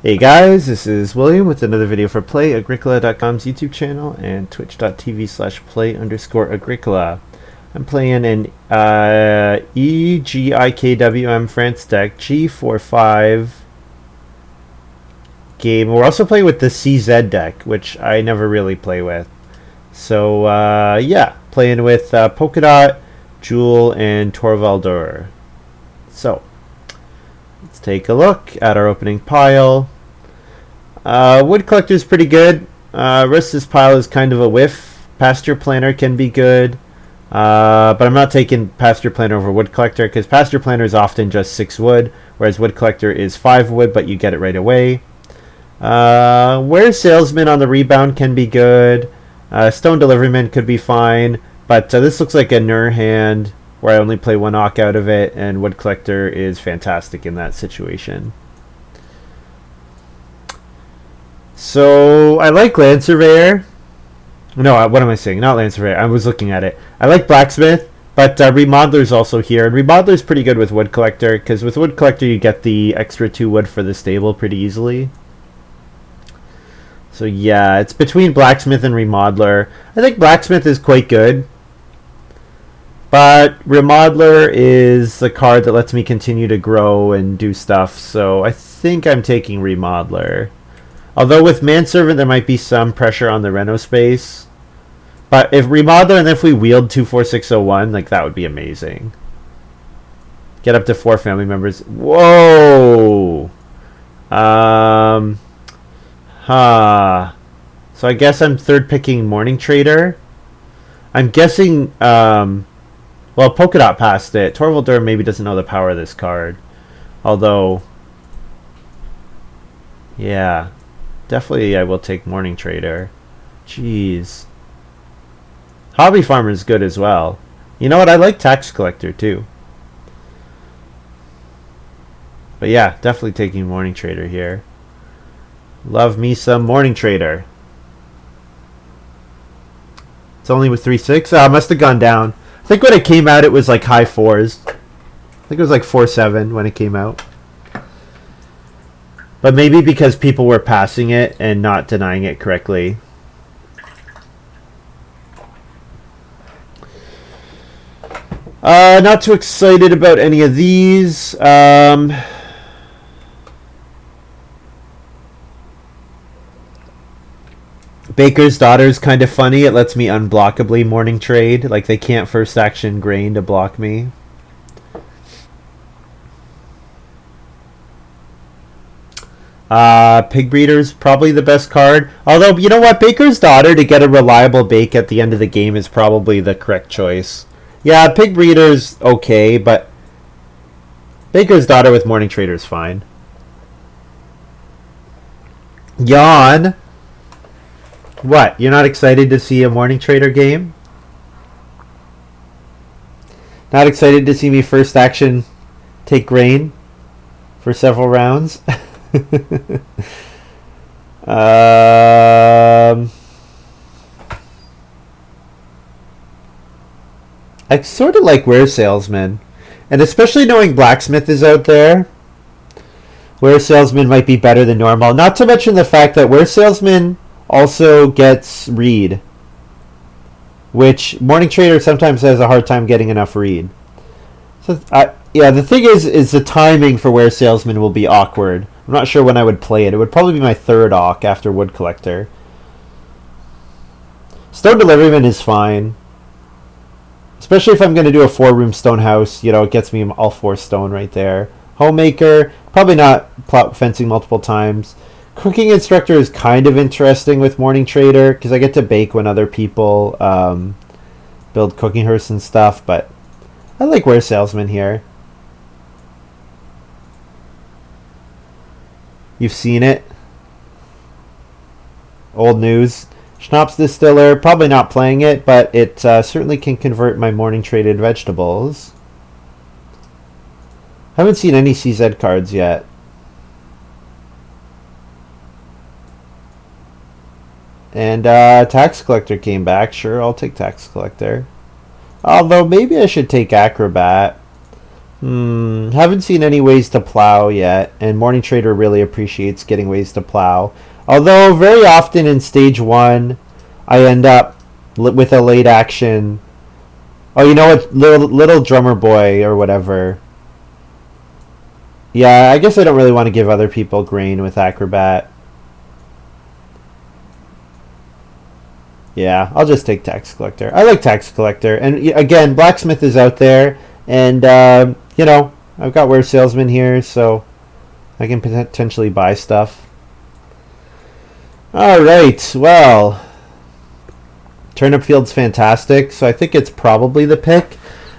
Hey guys, this is William with another video for Play-agricola.com's YouTube channel and twitch.tv/play_agricola. I'm playing an EGIKWM France deck G45 game. We're also playing with the CZ deck, which I never really play with. So yeah, playing with PolkaDot, Joool, and Torvaldur. So let's take a look at our opening pile. Wood Collector is pretty good. Rest of this pile is kind of a whiff. Pasture Planter can be good. But I'm not taking Pasture Planter over Wood Collector because Pasture Planter is often just 6 wood, whereas Wood Collector is 5 wood, but you get it right away. Where Salesman on the rebound can be good. Stone Deliveryman could be fine, but this looks like a Nur hand where I only play 1 Ock out of it, and Wood Collector is fantastic in that situation. So I like Land Surveyor. No, what am I saying? Not Land Surveyor. I was looking at it. I like Blacksmith, but Remodeler's also here. And Remodeler's pretty good with Wood Collector, because with Wood Collector you get the extra 2 wood for the stable pretty easily. So yeah, it's between Blacksmith and Remodeler. I think Blacksmith is quite good, but Remodeler is the card that lets me continue to grow and do stuff, so I think I'm taking Remodeler. Although with Manservant there might be some pressure on the Reno space. But if Remodeler and then if we wheeled 24601, like that would be amazing. Get up to 4 family members. Whoa! So I guess I'm third picking Morning Trader. I'm guessing well, PolkaDot passed it. Torvaldur maybe doesn't know the power of this card. Although yeah. Definitely I will take Morning Trader. Jeez. Hobby Farmer is good as well. You know what? I like Tax Collector too. But yeah, definitely taking Morning Trader here. Love me some Morning Trader. It's only with 3.6. I must have gone down. I think when it came out it was like high 4s. I think it was like 4.7 when it came out. But maybe because people were passing it and not denying it correctly. Not too excited about any of these. Baker's Daughter is kind of funny. It lets me unblockably morning trade. Like they can't first action grain to block me. Pig Breeder's probably the best card. Although, you know what? Baker's Daughter to get a reliable bake at the end of the game is probably the correct choice. Yeah, Pig Breeder's okay, but Baker's Daughter with Morning Trader is fine. Yawn. What? You're not excited to see a Morning Trader game? Not excited to see me first action take grain for several rounds? I sort of like Ware Salesman, and especially knowing Blacksmith is out there, Ware Salesman might be better than normal. Not to mention the fact that Ware Salesman also gets read, which Morning Trader sometimes has a hard time getting enough read. So yeah, the thing is the timing for Ware Salesman will be awkward. I'm not sure when I would play it. It would probably be my 3rd Ock after Wood Collector. Stone Deliveryman is fine. Especially if I'm going to do a 4-room stone house. You know, it gets me all 4 stone right there. Homemaker, probably not fencing multiple times. Cooking Instructor is kind of interesting with Morning Trader because I get to bake when other people build cooking hearths and stuff. But I like Ware Salesman here. You've seen it. Old news. Schnapps Distiller, probably not playing it, but it certainly can convert my morning traded vegetables. Haven't seen any CZ cards yet. And Tax Collector came back. Sure, I'll take Tax Collector. Although maybe I should take Acrobat. Haven't seen any ways to plow yet, and Morning Trader really appreciates getting ways to plow. Although very often in stage 1, I end up with a late action. Oh, you know what? Little drummer boy or whatever. Yeah, I guess I don't really want to give other people grain with Acrobat. Yeah, I'll just take Tax Collector. I like Tax Collector. And again, Blacksmith is out there. And, you know, I've got Ware Salesman here, so I can potentially buy stuff. Alright, well, Turnip Field's fantastic, so I think it's probably the pick.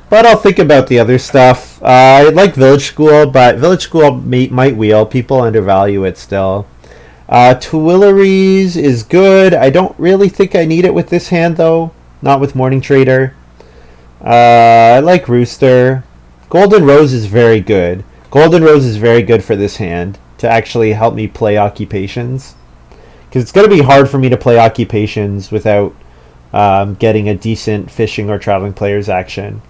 But I'll think about the other stuff. I like Village School, but Village School might wheel. People undervalue it still. Tuileries is good. I don't really think I need it with this hand, though. Not with Morning Trader. I like Rooster. Golden Rose is very good. Golden Rose is very good for this hand to actually help me play occupations. Because it's going to be hard for me to play occupations without getting a decent fishing or traveling players action.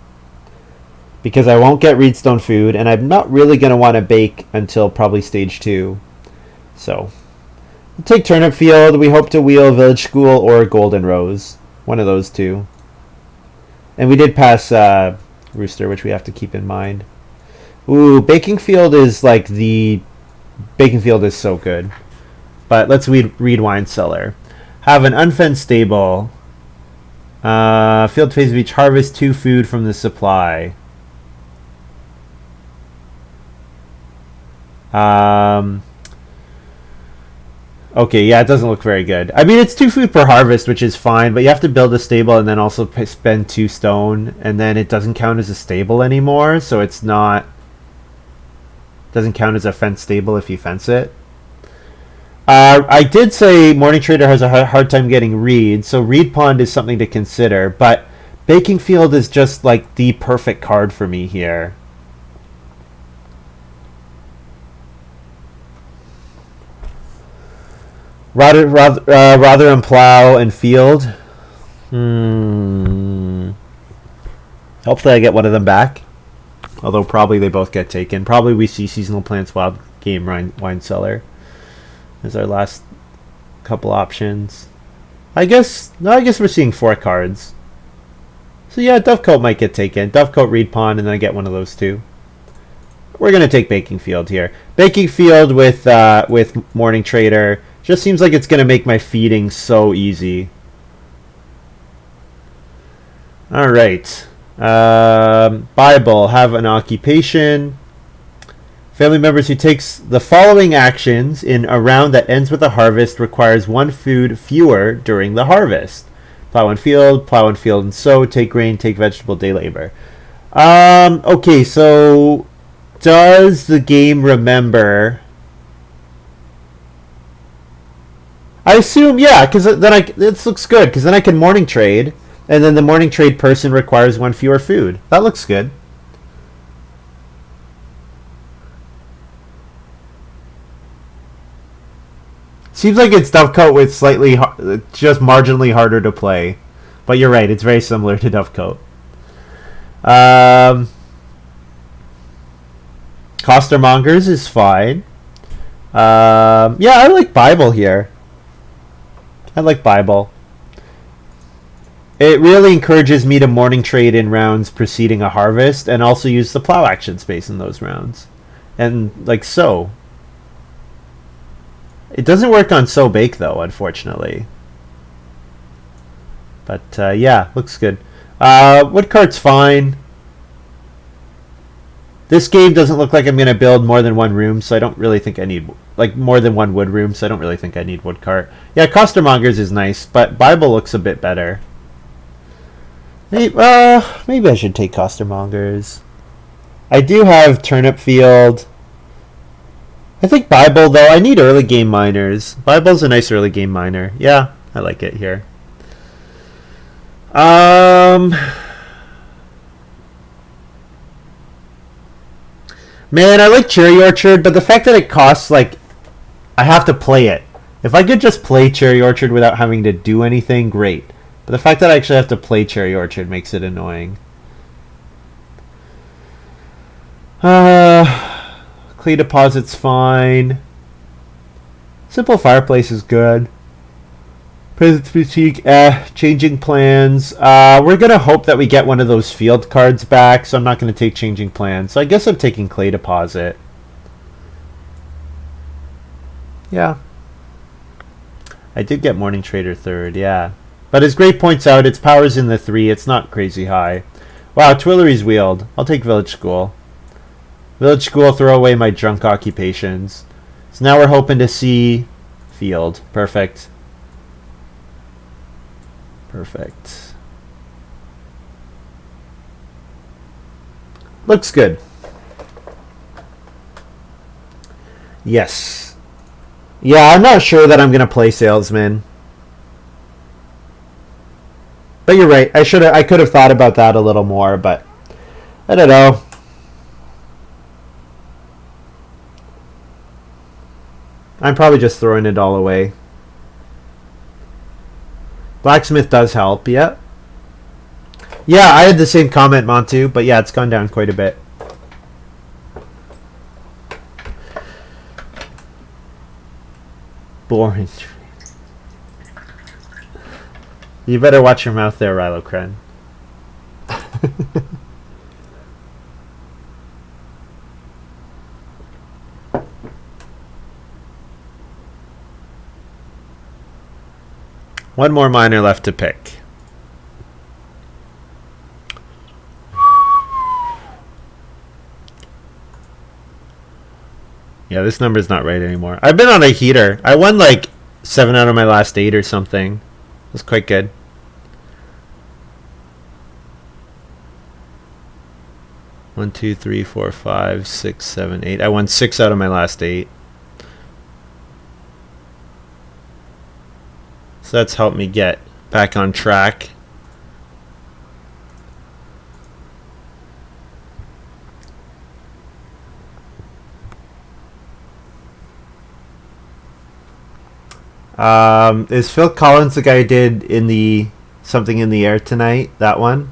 Because I won't get Reedstone food, and I'm not really going to want to bake until probably stage 2. So, we'll take Turnip Field. We hope to wheel Village School or Golden Rose. One of those two. And we did pass Rooster, which we have to keep in mind. Ooh, Baking Field is like the... Baking Field is so good. But let's read Wine Cellar. Have an unfenced stable. Field phase of each harvest 2 food from the supply. Okay, yeah, it doesn't look very good. I mean, it's 2 food per harvest, which is fine, but you have to build a stable and then also spend 2 stone, and then it doesn't count as a stable anymore, so it's not... doesn't count as a fenced stable if you fence it. I did say Morning Trader has a hard time getting Reed, so Reed Pond is something to consider, but Baking Field is just like the perfect card for me here. Rather Plow and Field. Hopefully I get one of them back. Although probably they both get taken. Probably we see Seasonal Plants, Wild Game, Wine Cellar as our last couple options. I guess we're seeing 4 cards. So yeah, Dovecoat might get taken. Dovecoat, Reed Pond, and then I get one of those two. We're going to take Baking Field here. Baking Field with Morning Trader. Just seems like it's going to make my feeding so easy. Alright. Bible. Have an occupation. Family members who takes the following actions in a round that ends with a harvest requires 1 food fewer during the harvest. Plow and field and sow. Take grain, take vegetable, day labor. Okay, so does the game remember... I assume, yeah, because then this looks good, because then I can morning trade, and then the morning trade person requires 1 fewer food. That looks good. Seems like it's Dovecoat with slightly, just marginally harder to play. But you're right, it's very similar to Dovecoat. Costermongers is fine. Yeah, I like Bible here. I like Bible. It really encourages me to morning trade in rounds preceding a harvest and also use the plow action space in those rounds. And like sow. It doesn't work on sow bake though, unfortunately. But yeah, looks good. Woodcart's fine. This game doesn't look like I'm going to build more than 1 room, so I don't really think I need... Like, more than 1 wood room, so I don't really think I need Woodcart. Yeah, Costermongers is nice, but Bible looks a bit better. Maybe I should take Costermongers. I do have Turnip Field. I think Bible, though, I need early game miners. Bible's a nice early game miner. Yeah, I like it here. Man, I like Cherry Orchard, but the fact that it costs, like, I have to play it. If I could just play Cherry Orchard without having to do anything, great. But the fact that I actually have to play Cherry Orchard makes it annoying. Clay deposit's fine. Simple fireplace is good. Presence boutique, changing plans. We're gonna hope that we get one of those field cards back, so I'm not gonna take changing plans. So I guess I'm taking clay deposit. Yeah. I did get morning trader third, yeah. But as Gray points out, its power's in the 3. It's not crazy high. Wow, Twillery's wheeled. I'll take village school. Village school, throw away my drunk occupations. So now we're hoping to see field. Perfect. Perfect. Looks good. Yes. Yeah, I'm not sure that I'm going to play salesman. But you're right. I could have thought about that a little more, but I don't know. I'm probably just throwing it all away. Blacksmith does help, yeah. Yeah, I had the same comment, Montu, but yeah, it's gone down quite a bit. Boring. You better watch your mouth there, Rylocren. One more miner left to pick. Yeah, this number's not right anymore. I've been on a heater. I won like 7 out of my last 8 or something. It was quite good. One, two, three, four, 5, 6, 7, 8. I won 6 out of my last 8. So that's helped me get back on track. Is Phil Collins the guy who did in the Something in the Air Tonight? That one?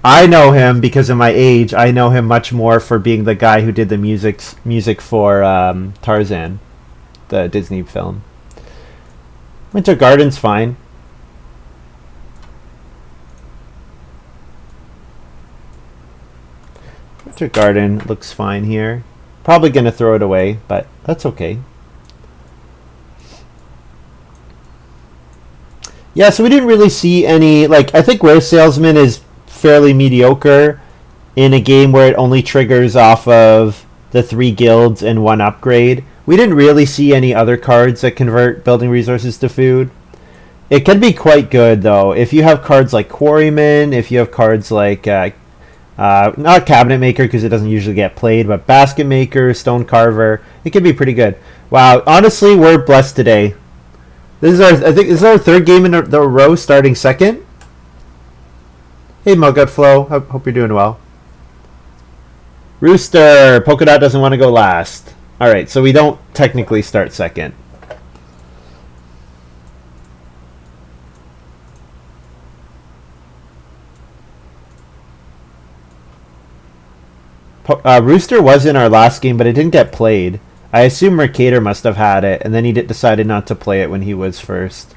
I know him because of my age. I know him much more for being the guy who did the music for Tarzan, the Disney film. Winter Garden's fine. Winter Garden looks fine here. Probably going to throw it away, but that's okay. Yeah, so we didn't really see any, like, I think Rare Salesman is fairly mediocre in a game where it only triggers off of the 3 guilds and 1 upgrade. We didn't really see any other cards that convert building resources to food. It can be quite good, though. If you have cards like Quarryman, if you have cards like... not Cabinet Maker because it doesn't usually get played, but Basket Maker, Stone Carver, it can be pretty good. Wow, honestly, we're blessed today. I think this is our 3rd game in a row starting second. Hey, Muggut Flow, hope you're doing well. Rooster, PolkaDot doesn't want to go last. All right, so we don't technically start second. Rooster was in our last game, but it didn't get played. I assume Mercator must have had it, and then he decided not to play it when he was first.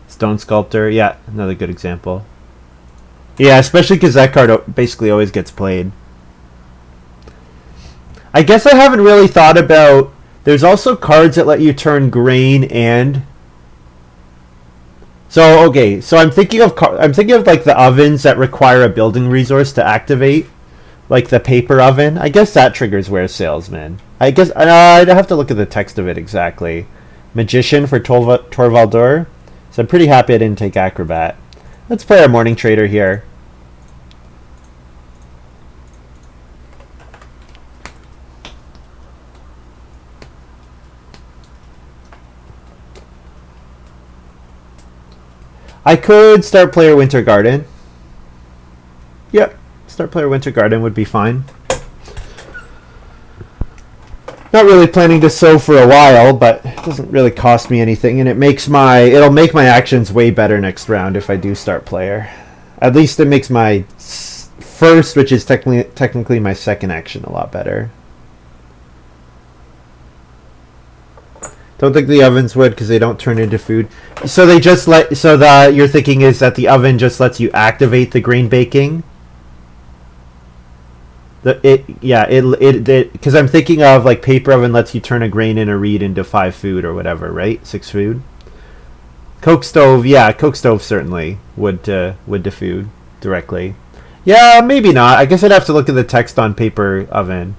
Stone Sculptor, yeah, another good example. Yeah, especially because that card basically always gets played. I guess I haven't really thought about... There's also cards that let you turn grain and... So, okay, so I'm thinking of like the ovens that require a building resource to activate. Like the paper oven. I guess that triggers Where Salesman. I guess... I'd have to look at the text of it exactly. Magician for Torvaldur. So I'm pretty happy I didn't take Acrobat. Let's play our Morning Trader here. I could start player Winter Garden. Yep, start player Winter Garden would be fine. not really planning to sow for a while, but it doesn't really cost me anything, and it'll make my actions way better next round if I do start player. At least it makes my first, which is technically my second action, a lot better. Don't think the ovens would because they don't turn into food. So they just your thinking is that the oven just lets you activate the grain baking. Because I'm thinking of like paper oven lets you turn a grain in a reed into 5 food or whatever, right? 6 food. Coke stove certainly would to food directly. Yeah, maybe not. I guess I'd have to look at the text on paper oven.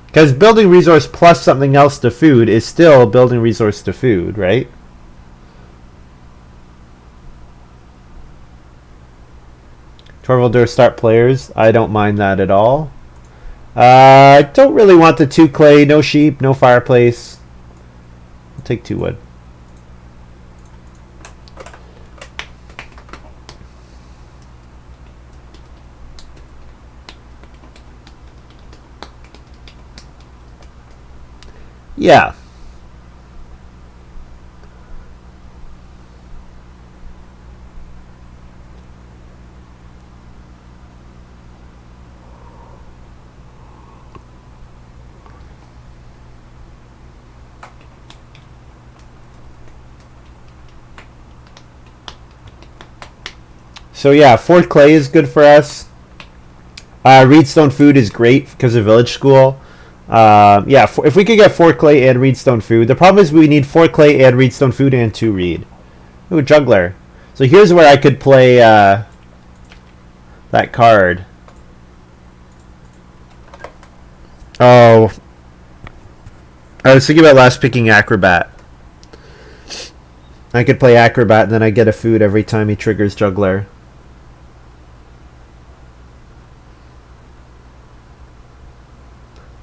Because building resource plus something else to food is still building resource to food, right? Torvaldur start players. I don't mind that at all. I don't really want the 2 clay, no sheep, no fireplace. I'll take 2 wood. Yeah. So yeah, 4 clay is good for us. Reedstone food is great because of village school. If we could get 4 clay and reedstone food. The problem is we need 4 clay and reedstone food and 2 reed. Ooh, juggler. So here's where I could play that card. Oh. I was thinking about last picking acrobat. I could play acrobat and then I get a food every time he triggers juggler.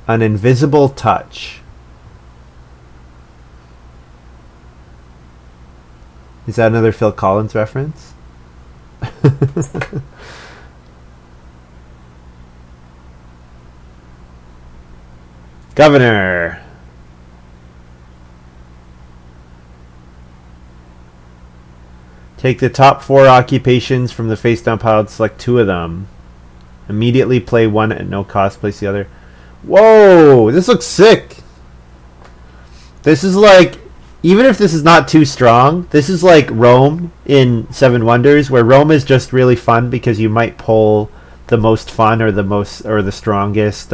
An invisible touch. Is that another Phil Collins reference? Governor. Take the top 4 occupations from the face down pile and select 2 of them. Immediately play 1 at no cost, place the other. Whoa, this looks sick. This is like, even if this is not too strong, this is like Rome in 7 Wonders, where Rome is just really fun because you might pull the most fun or the strongest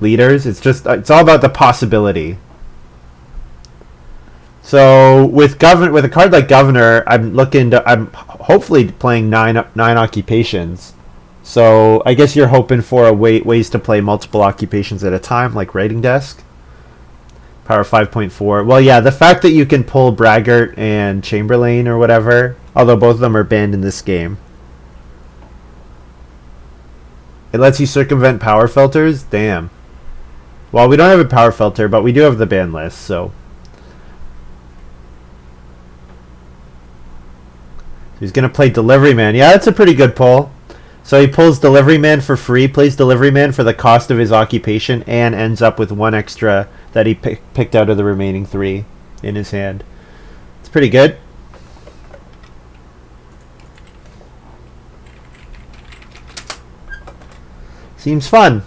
leaders. It's all about the possibility. So with a card like Governor, I'm hopefully playing 9 occupations. So I guess you're hoping for ways to play multiple occupations at a time, like Writing Desk. Power 5.4. Well, yeah, the fact that you can pull Braggart and Chamberlain or whatever, although both of them are banned in this game. It lets you circumvent power filters? Damn. Well, we don't have a power filter, but we do have the ban list, so. He's going to play Delivery Man. Yeah, that's a pretty good pull. So he pulls Delivery Man for free, plays Delivery Man for the cost of his occupation, and ends up with 1 extra that he picked out of the remaining 3 in his hand. It's pretty good. Seems fun.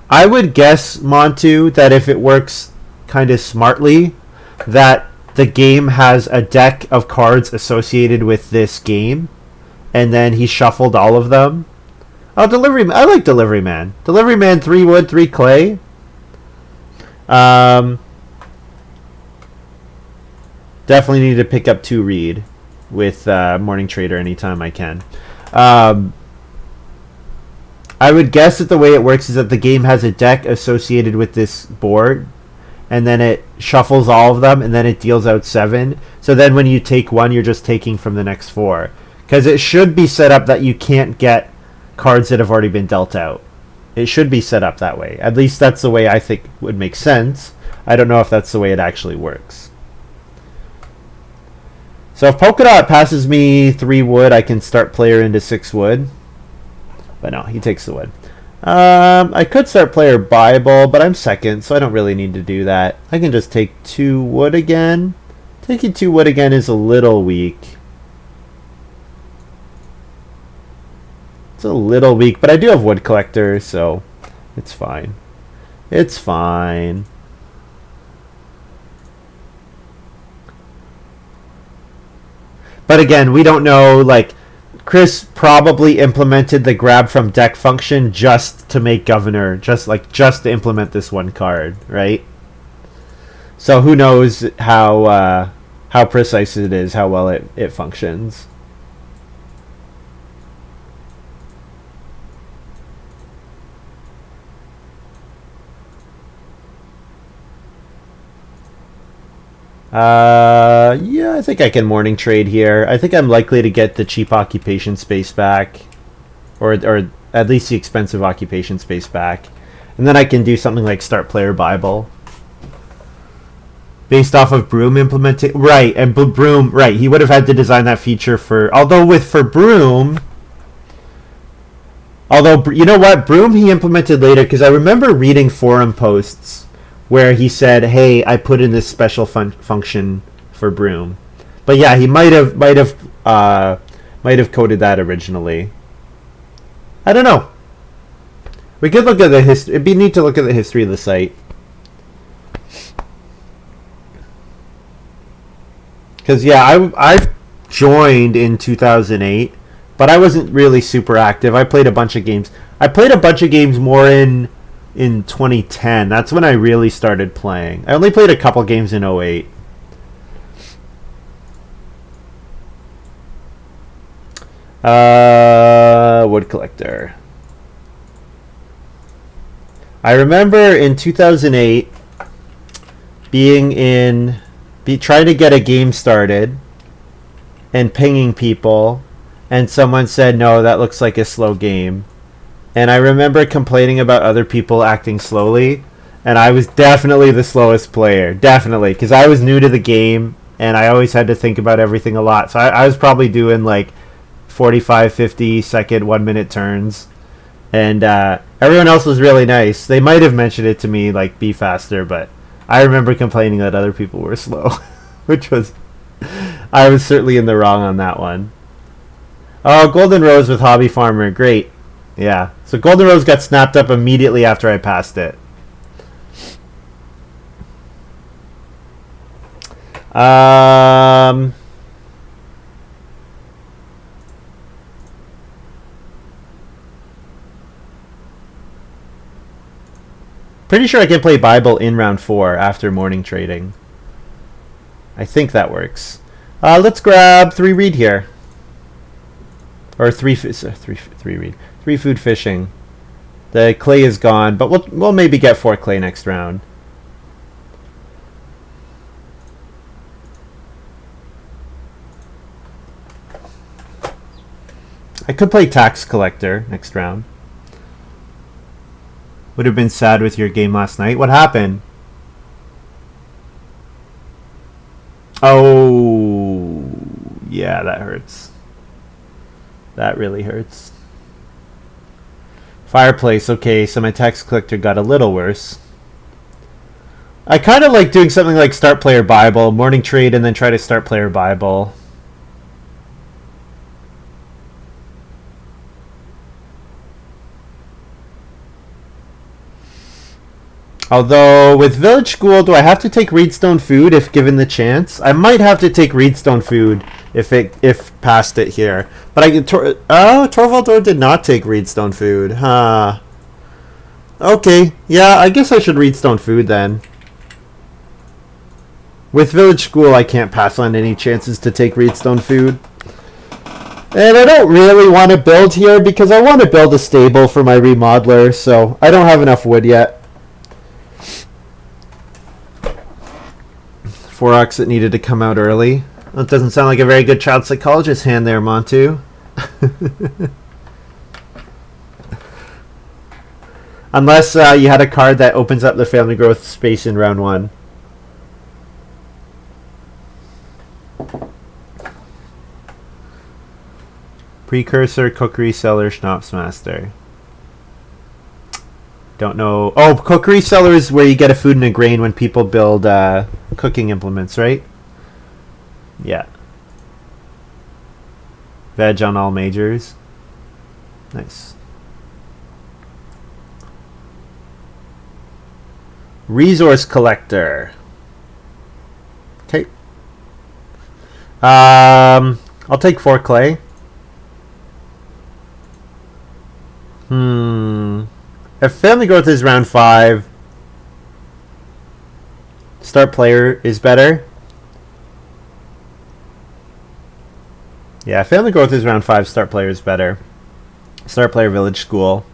I would guess, Montu, that if it works kind of smartly, that the game has a deck of cards associated with this game, and then he shuffled all of them. Oh, Delivery Man. I like Delivery Man. Delivery Man, 3 wood, 3 clay. Definitely need to pick up 2 reed with Morning Trader anytime I can. I would guess that the way it works is that the game has a deck associated with this board, and then it shuffles all of them, and then it deals out 7. So then when you take 1, you're just taking from the next 4. Because it should be set up that you can't get cards that have already been dealt out. It should be set up that way. At least that's the way I think would make sense. I don't know if that's the way it actually works. So if PolkaDot passes me 3 wood, I can start player into 6 wood. But no, he takes the wood. I could start player Bible, but I'm second, so I don't really need to do that. I can just take 2 wood again. Taking 2 wood again is a little weak. It's a little weak, but I do have wood collector, so it's fine. It's fine. But again, we don't know, like, Chris probably implemented the grab from deck function just to make governor, just to implement this one card, right? So who knows how precise it is, how well it functions. Yeah, I think I can morning trade here. I think I'm likely to get the cheap occupation space back, or at least the expensive occupation space back, and then I can do something like start player Bible based off of Broom implementing. Right, and Broom, right, he would have had to design that feature for Broom. Although, you know what, Broom he implemented later, because I remember reading forum posts where he said, "Hey, I put in this special function for Broom." But yeah, he might have coded that originally. I don't know. We could look at the history. It'd be neat to look at the history of the site. Because yeah, I joined in 2008, but I wasn't really super active. I played a bunch of games. I played a bunch of games more in 2010. That's when I really started playing. I only played a couple games in 08. Wood collector. I remember in 2008 trying to get a game started and pinging people, and someone said, "No, that looks like a slow game." And I remember complaining about other people acting slowly, and I was definitely the slowest player. Definitely, because I was new to the game, and I always had to think about everything a lot. So I was probably doing like 45, 50 second, 1 minute turns. And everyone else was really nice. They might have mentioned it to me, like, be faster, but I remember complaining that other people were slow, which was... I was certainly in the wrong on that one. Oh, Golden Rose with Hobby Farmer. Great. Yeah. So Golden Rose got snapped up immediately after I passed it. Pretty sure I can play Bible in round 4 after morning trading. I think that works. Let's grab 3 reed here. Or 3 reed. 3 food fishing. The clay is gone, but we'll maybe get 4 clay next round. I could play tax collector next round. Would have been sad with your game last night. What happened? Oh, yeah, that hurts. That really hurts. Fireplace. Okay, so my tax collector got a little worse. I kind of like doing something like start player Bible, morning trade, and then try to start player Bible. Although, with Village School, do I have to take Reedstone Food if given the chance? I might have to take Reedstone Food if past it here. But I can... Torvaldur did not take Reedstone Food. Huh. Okay. Yeah, I guess I should Reedstone Food then. With Village School, I can't pass on any chances to take Reedstone Food. And I don't really want to build here because I want to build a stable for my remodeler, so I don't have enough wood yet. 4-ox that needed to come out early. That doesn't sound like a very good child psychologist hand there, Montu. Unless you had a card that opens up the family growth space in round 1. Precursor, Cookery Cellar, Schnapps Master. Don't know. Oh, Cookery Cellar is where you get a food and a grain when people build cooking implements, right? Yeah. Veg on all majors. Nice. Resource Collector. Okay. I'll take 4 clay. If family growth is round 5, start player is better. Yeah, family growth is round 5, start player is better. Start player village school.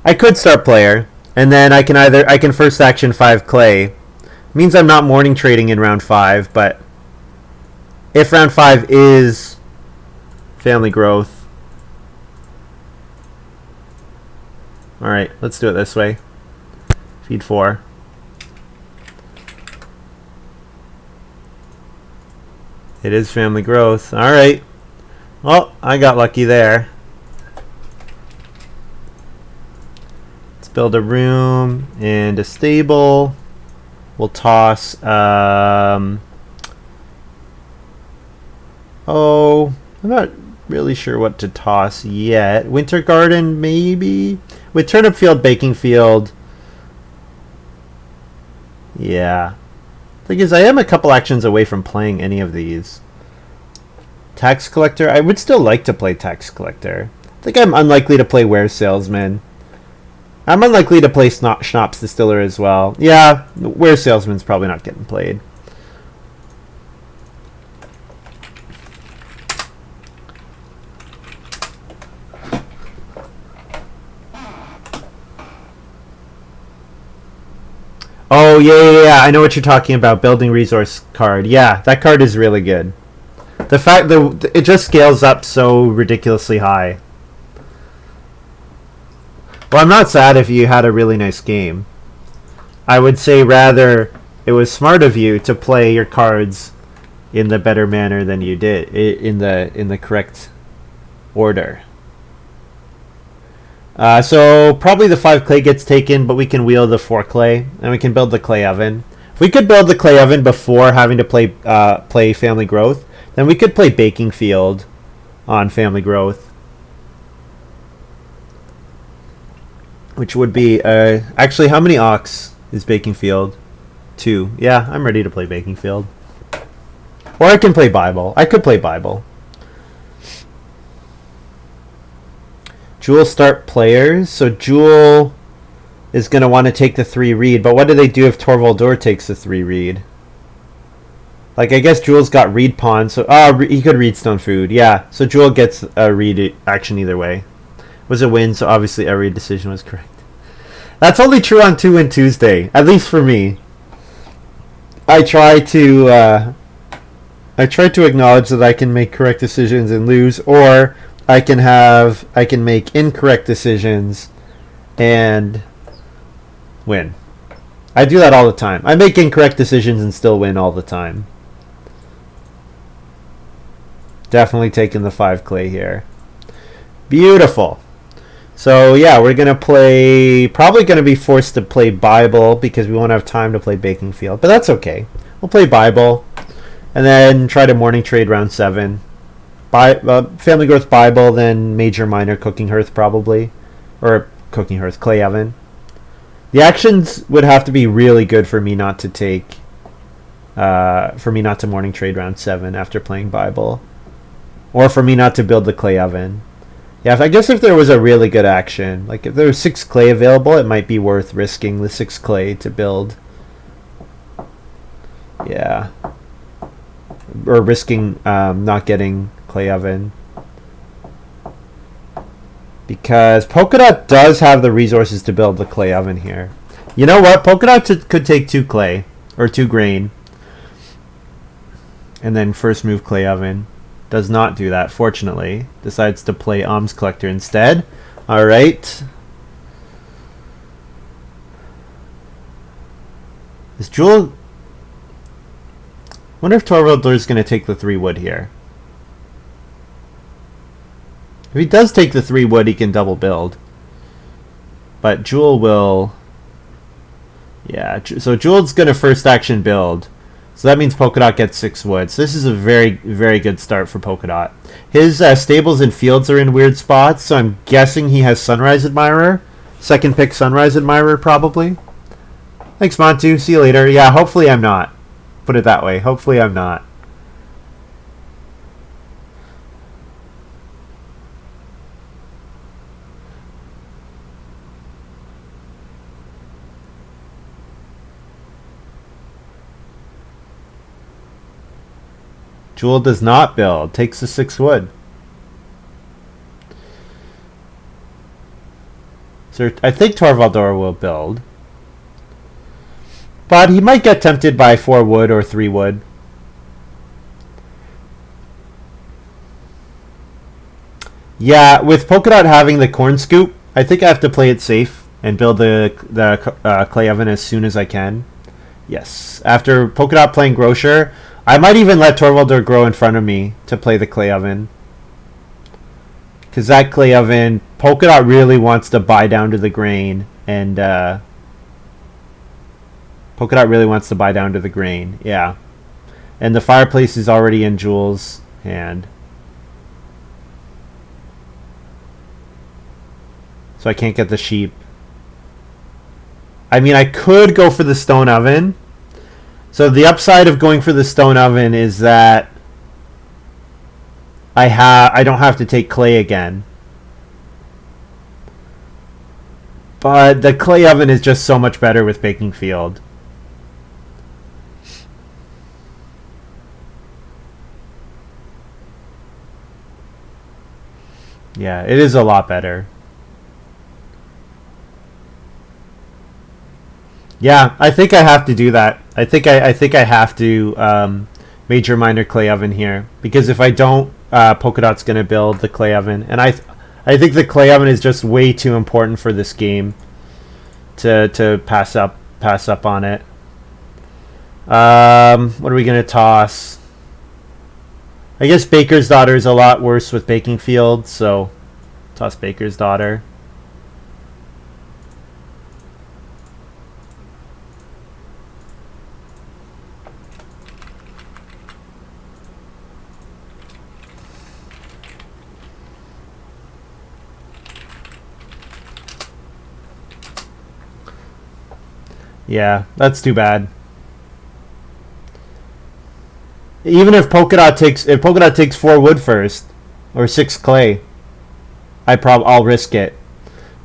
I could start player. And then I can first action 5 clay. Means I'm not morning trading in round 5, but if round 5 is family growth. Alright, let's do it this way. Feed 4. It is family growth. Alright. Well, I got lucky there. Build a room and a stable. We'll toss I'm not really sure what to toss yet. Winter garden maybe? With turnip field, baking field. Yeah. Thing is, I am a couple actions away from playing any of these. Tax collector, I would still like to play tax collector. I think I'm unlikely to play ware salesman. I'm unlikely to play Schnapps Distiller as well. Yeah, where Salesman's probably not getting played. Oh, yeah, I know what you're talking about. Building resource card. Yeah, that card is really good. The fact that it just scales up so ridiculously high. Well, I'm not sad if you had a really nice game. I would say rather it was smart of you to play your cards in the better manner than you did, in the correct order. So probably the 5 clay gets taken, but we can wheel the 4 clay, and we can build the clay oven. If we could build the clay oven before having to play family growth, then we could play baking field on family growth. Which would be, actually, how many ox is baking field? 2. Yeah, I'm ready to play baking field. Or I can play Bible. I could play Bible. Joool start players. So Joool is going to want to take the 3 read. But what do they do if Torvaldur takes the 3 read? Like, I guess Jool's got read pawn. So, he could read stone food. Yeah, so Joool gets a read action either way. Was a win, so obviously every decision was correct. That's only true on 2-Win Tuesday, at least for me. I try to acknowledge that I can make correct decisions and lose, or I can make incorrect decisions and win. I do that all the time. I make incorrect decisions and still win all the time. Definitely taking the 5 clay here. Beautiful. So yeah, we're going to play, probably going to be forced to play Bible because we won't have time to play Baking Field, but that's okay. We'll play Bible and then try to morning trade round 7. Family Growth Bible, then Major Minor Cooking Hearth probably, or Cooking Hearth Clay Oven. The actions would have to be really good for me not to take, morning trade round 7 after playing Bible, or for me not to build the Clay Oven. Yeah, I guess if there was a really good action, like if there was 6 clay available, it might be worth risking the 6 clay to build. Yeah. Or risking not getting clay oven. Because PolkaDot does have the resources to build the clay oven here. You know what? PolkaDot could take 2 clay. Or 2 grain. And then first move clay oven. Does not do that, fortunately. Decides to play Alms Collector instead. Alright. Is Joool... wonder if Torvaldur is going to take the 3 wood here. If he does take the 3 wood, he can double build. But Joool will... yeah, so Jool's going to first action build. So that means PolkaDot gets 6 wood. So this is a very, very good start for PolkaDot. His stables and fields are in weird spots, so I'm guessing he has Sunrise Admirer. Second pick Sunrise Admirer, probably. Thanks, Montu. See you later. Yeah, hopefully I'm not. Put it that way. Hopefully I'm not. Joool does not build. Takes the 6 wood. So I think Torvaldur will build. But he might get tempted by 4 wood or 3 wood. Yeah, with PolkaDot having the corn scoop, I think I have to play it safe and build the clay oven as soon as I can. Yes. After PolkaDot playing Grocer, I might even let Torvaldur grow in front of me to play the clay oven. Because that clay oven, PolkaDot really wants to buy down to the grain. And PolkaDot really wants to buy down to the grain. Yeah. And the fireplace is already in Jool's hand. So I can't get the sheep. I mean, I could go for the stone oven. So the upside of going for the stone oven is that I don't have to take clay again. But the clay oven is just so much better with baking field. Yeah, it is a lot better. Yeah, I think I have to do that. I think I have to major minor clay oven here, because if I don't, PolkaDot's gonna build the clay oven, and I think the clay oven is just way too important for this game to pass up on it. What are we gonna toss? I guess Baker's Daughter is a lot worse with baking field, so toss Baker's Daughter. Yeah, that's too bad. Even if PolkaDot takes 4 wood first, or 6 clay, I'll risk it.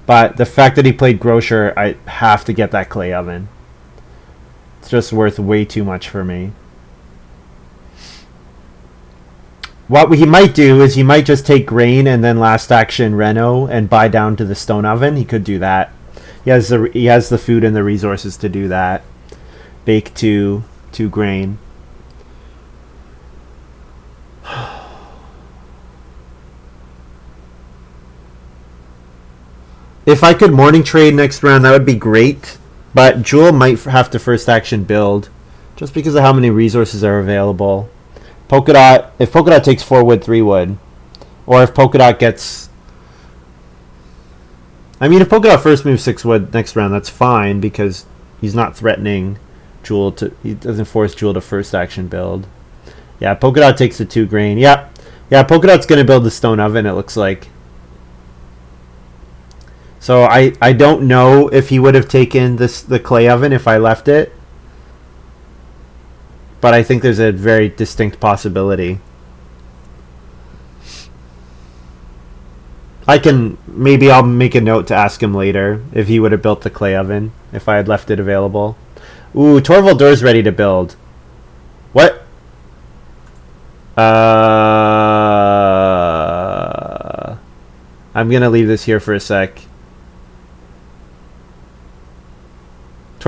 But the fact that he played Grocer, I have to get that clay oven. It's just worth way too much for me. What he might do is he might just take grain and then last action Reno and buy down to the stone oven. He could do that. He has the food and the resources to do that. Bake 2 grain. If I could morning trade next round, that would be great. But Joool might have to first action build, just because of how many resources are available. If PolkaDot takes 4 wood, 3 wood, or if PolkaDot gets... I mean, if PolkaDot first moves 6 wood next round, that's fine, because he's not threatening Joool to... He doesn't force Joool to first action build. Yeah, PolkaDot takes the 2 grain. Yeah, PolkaDot's going to build the stone oven, it looks like. So I don't know if he would have taken the clay oven if I left it. But I think there's a very distinct possibility. Maybe I'll make a note to ask him later if he would have built the clay oven if I had left it available. Ooh, Torvaldur's ready to build. What? I'm gonna leave this here for a sec.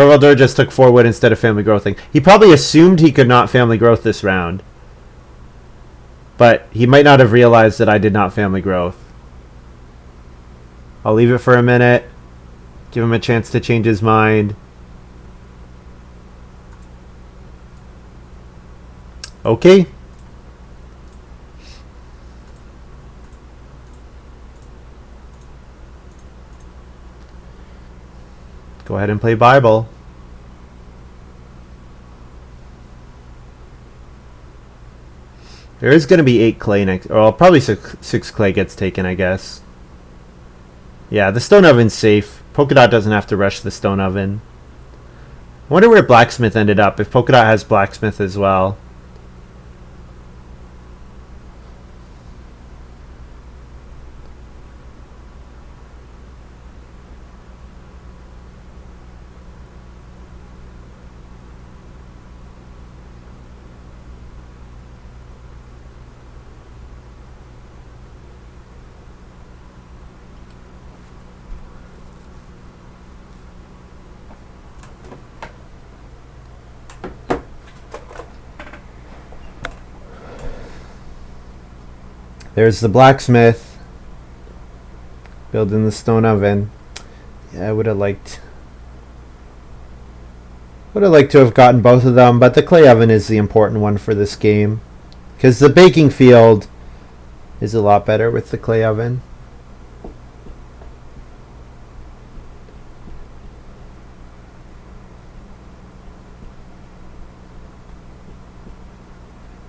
Torvaldur just took 4 wood instead of family growthing. He probably assumed he could not family growth this round. But he might not have realized that I did not family growth. I'll leave it for a minute. Give him a chance to change his mind. Okay. Go ahead and play Bible. There is going to be 8 clay next, or probably 6 clay gets taken, I guess. Yeah, the stone oven's safe. PolkaDot doesn't have to rush the stone oven. I wonder where blacksmith ended up, if PolkaDot has blacksmith as well. There's the blacksmith building the stone oven. Yeah, I would have liked to have gotten both of them, but the clay oven is the important one for this game because the baking field is a lot better with the clay oven.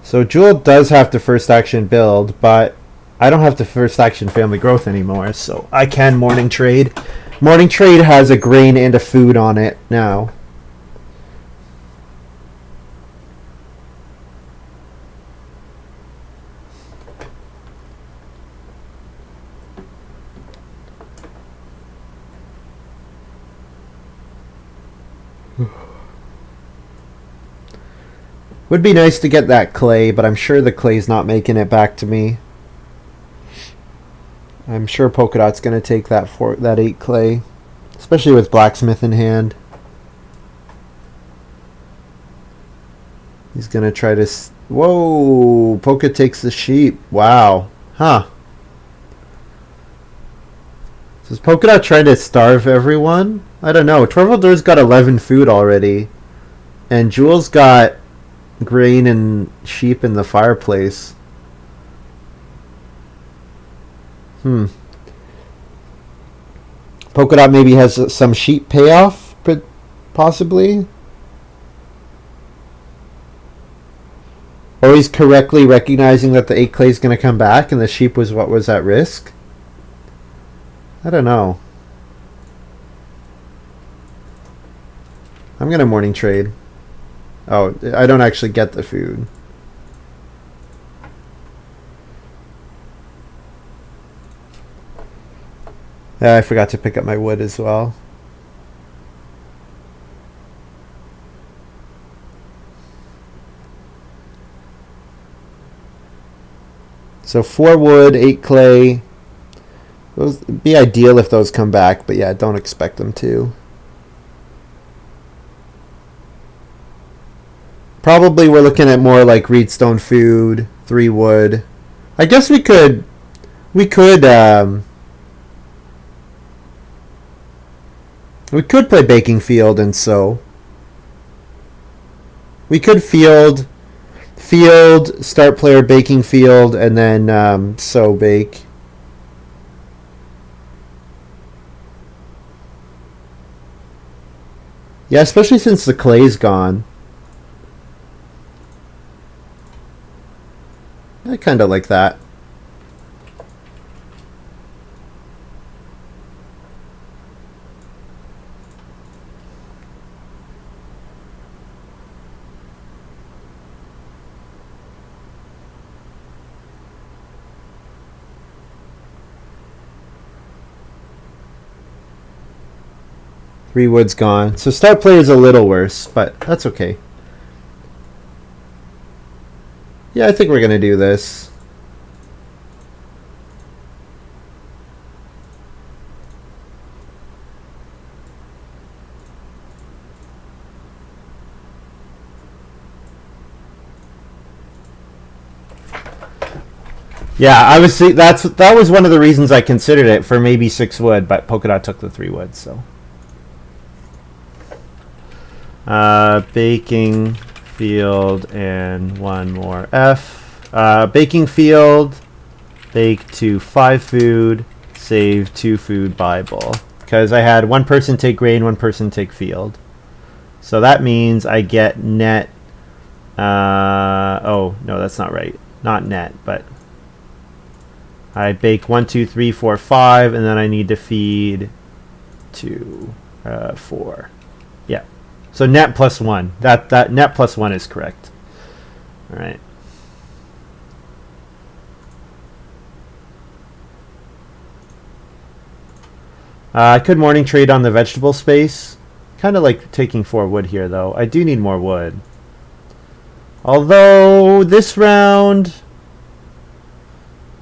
So Joool does have to first action build, but I don't have to first action family growth anymore, so I can morning trade. Morning trade has a grain and a food on it now. Would be nice to get that clay, but I'm sure the clay's not making it back to me. I'm sure PolkaDot's going to take that 8 clay, especially with blacksmith in hand. He's going to try to... Whoa! Polka takes the sheep. Wow. Huh. So is PolkaDot trying to starve everyone? I don't know. Torvaldur's got 11 food already. And Jool's got grain and sheep in the fireplace. PolkaDot maybe has some sheep payoff, possibly. Or he's correctly recognizing that the 8 clay is going to come back and the sheep was what was at risk. I don't know. I'm going to morning trade. Oh, I don't actually get the food. I forgot to pick up my wood as well. So 4 wood, 8 clay. Those would be ideal if those come back, but yeah, don't expect them to. Probably we're looking at more like reedstone food, 3 wood. I guess we could play baking field and sow. We could field, start player baking field, and then sow bake. Yeah, especially since the clay's gone. I kind of like that. Three wood's gone. So start player is a little worse, but that's okay. Yeah, I think we're going to do this. Yeah, I was that was one of the reasons I considered it for maybe 6 wood, but PolkaDot took the 3 wood. So baking field and one more F. Baking field, bake to 5 food, save 2 food Bible. Because I had one person take grain, one person take field. So that means I get net. Oh, no, that's not right. Not net, but I bake 1, 2, 3, 4, 5, and then I need to feed 2, 4. Yeah. So net plus 1. That net plus 1 is correct. All right. I could morning trade on the vegetable space. Kind of like taking 4 wood here, though. I do need more wood. Although, this round,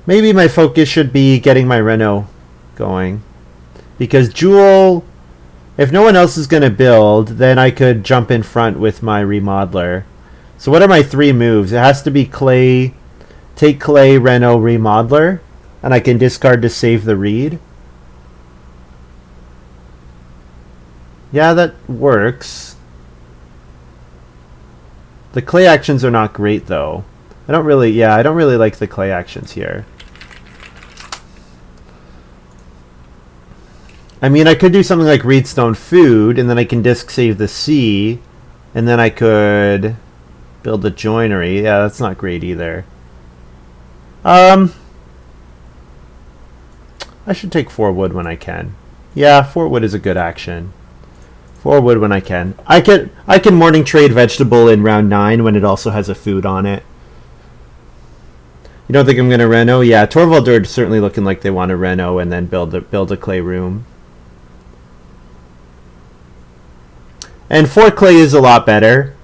maybe my focus should be getting my reno going. Because Joool, if no one else is going to build, then I could jump in front with my remodeler. So what are my 3 moves? It has to be clay, take clay, reno, remodeler. And I can discard to save the reed. Yeah, that works. The clay actions are not great, though. I don't really like the clay actions here. I mean, I could do something like reedstone food, and then I can disc save the C, and then I could build a joinery. Yeah, that's not great either. I should take 4 wood when I can. Yeah, 4 wood is a good action. 4 wood when I can. I can morning trade vegetable in round 9 when it also has a food on it. You don't think I'm gonna reno? Yeah, Torvaldur certainly looking like they want to reno and then build a clay room. And 4 clay is a lot better.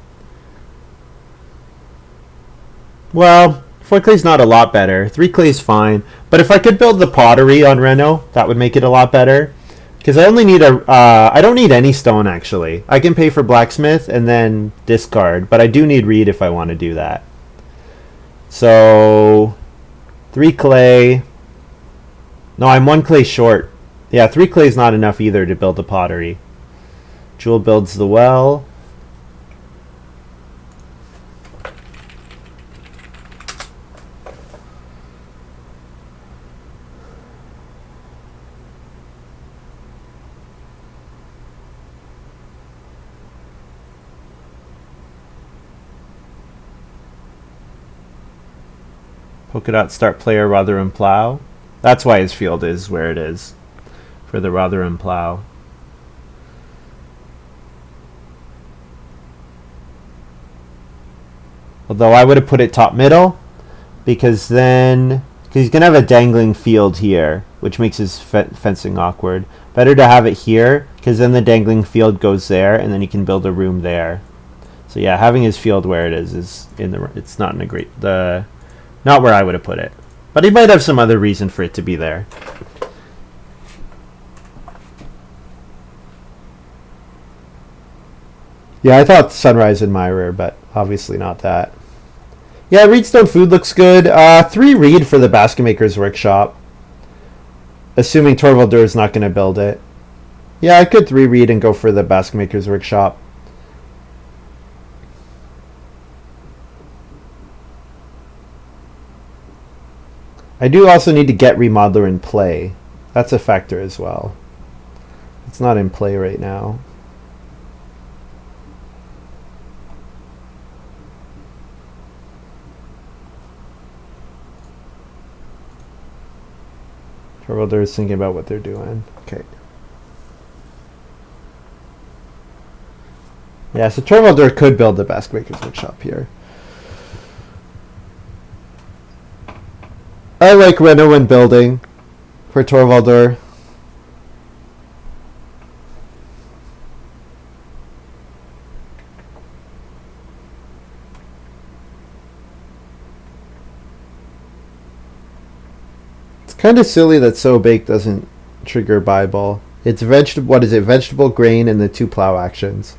Well, 4 clay is not a lot better. 3 clay is fine. But if I could build the pottery on reno, that would make it a lot better. Because I only need I don't need any stone, actually. I can pay for blacksmith and then discard, but I do need reed if I want to do that. So 3 clay. No, I'm 1 clay short. Yeah, 3 clay is not enough either to build the pottery. Joool builds the well. PolkaDot start player Rotherham plow. That's why his field is where it is for the Rotherham plow. Although I would have put it top middle because he's gonna have a dangling field here, which makes his fencing awkward. Better to have it here because then the dangling field goes there, and then he can build a room there. So yeah, having his field where it is in the. It's not in a great not where I would have put it. But he might have some other reason for it to be there. Yeah, I thought Sunrise Admirer, but obviously not that. Yeah, Reedstone Food looks good. 3 reed for the Basket Maker's Workshop. Assuming Torvaldur is not going to build it. Yeah, I could 3 reed and go for the Basket Maker's Workshop. I do also need to get Remodeler in play. That's a factor as well. It's not in play right now. Torvaldur is thinking about what they're doing. Okay. Yeah, so Torvaldur could build the Basket Maker's Workshop here. I like Reno when building for Torvaldur. It's kind of silly that So Bake doesn't trigger Bible. It's vegetable. What is it? Vegetable, grain, and the 2 plow actions.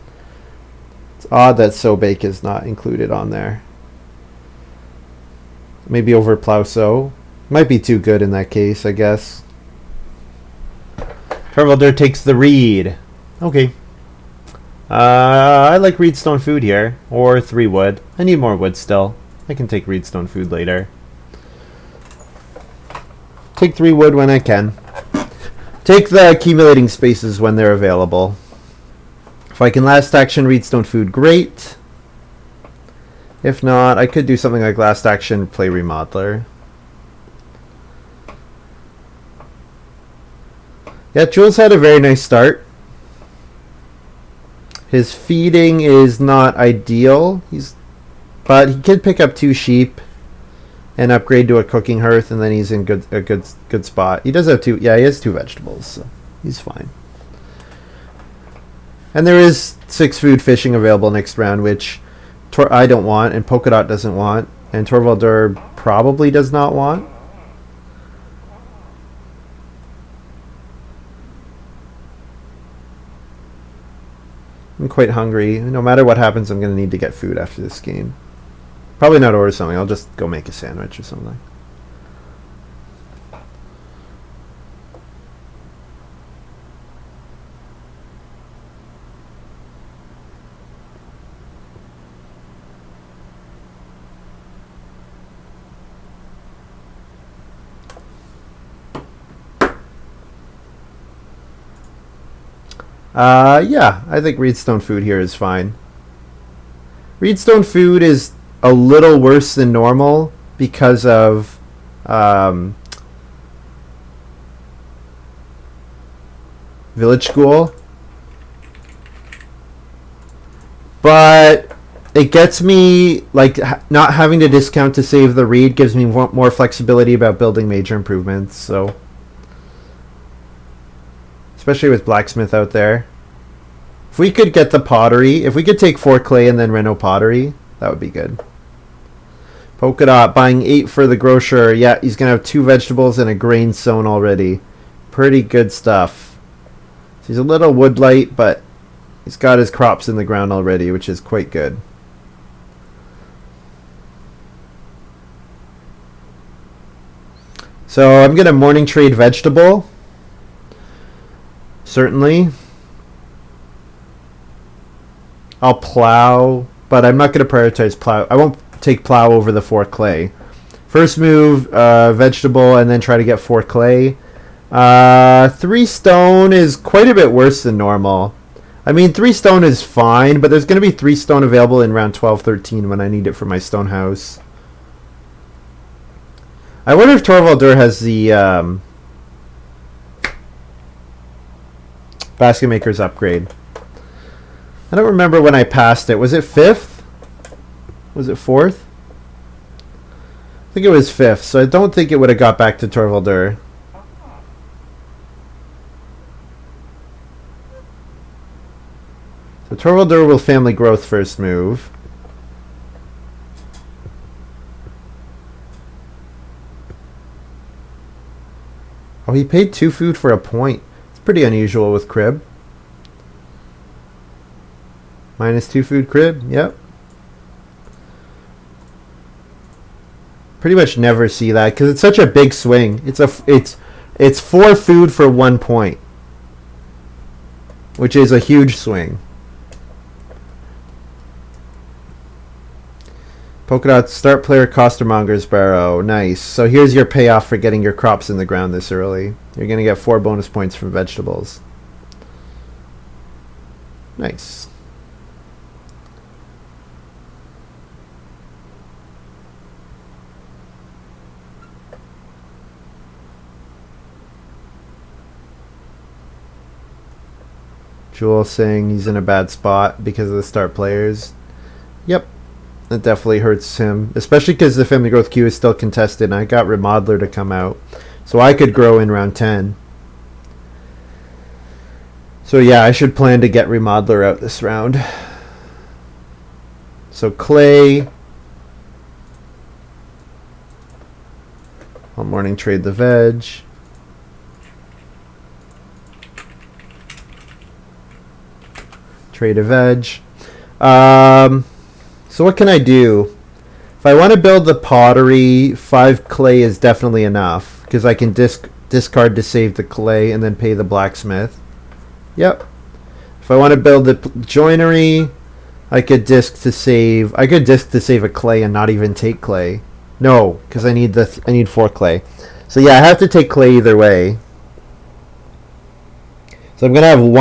It's odd that So Bake is not included on there. Maybe over plow sow. Might be too good in that case, I guess. Torvaldur takes the reed. Okay. I like reedstone food here. Or 3 wood. I need more wood still. I can take reedstone food later. Take 3 wood when I can. Take the accumulating spaces when they're available. If I can last action reedstone food, great. If not, I could do something like last action play remodeler. Yeah, Jool's had a very nice start. His feeding is not ideal. But he could pick up 2 sheep and upgrade to a cooking hearth, and then he's in a good spot. He does have 2. Yeah, he has 2 vegetables, so he's fine. And there is 6 food fishing available next round, which I don't want, and PolkaDot doesn't want, and Torvaldur probably does not want. I'm quite hungry. No matter what happens, I'm going to need to get food after this game. Probably not order something. I'll just go make a sandwich or something. Yeah, I think reedstone food here is fine. Reedstone food is a little worse than normal because of village school, but it gets me, like, not having to discount to save the reed gives me more flexibility about building major improvements. So especially with blacksmith out there, if we could get the pottery, if we could take 4 clay and then reno pottery, that would be good. PolkaDot buying 8 for the grocer. Yeah, he's gonna have 2 vegetables and a grain sown already. Pretty good stuff. So he's a little wood light, but he's got his crops in the ground already, which is quite good. So I'm gonna morning trade vegetable. Certainly. I'll plow, but I'm not going to prioritize plow. I won't take plow over the 4 clay. First move, vegetable, and then try to get 4 clay. 3 stone is quite a bit worse than normal. I mean, 3 stone is fine, but there's going to be 3 stone available in round 12, 13 when I need it for my stone house. I wonder if Torvaldur has the basket maker's upgrade. I don't remember when I passed it. Was it 5th? Was it 4th? I think it was 5th, so I don't think it would have got back to Torvaldur. So Torvaldur will family growth first move. Oh, he paid 2 food for a point. It's pretty unusual with crib. -2 food crib, yep. Pretty much never see that because it's such a big swing. It's 4 food for 1 point, which is a huge swing. PolkaDot start player Costermonger's Barrow. Nice. So here's your payoff for getting your crops in the ground this early. You're going to get 4 bonus points from vegetables. Nice. Joool saying he's in a bad spot because of the start players. Yep. That definitely hurts him, especially because the family growth queue is still contested and I got Remodeler to come out. So I could grow in round 10. So yeah, I should plan to get Remodeler out this round. So clay. I'll morning trade the veg. Trade a veg. So what can I do? If I want to build the pottery, 5 clay is definitely enough because I can discard to save the clay and then pay the blacksmith. Yep. If I want to build the joinery, I could disc to save a clay and not even take clay. No, because I need 4 clay. So yeah, I have to take clay either way. So I'm gonna have I'm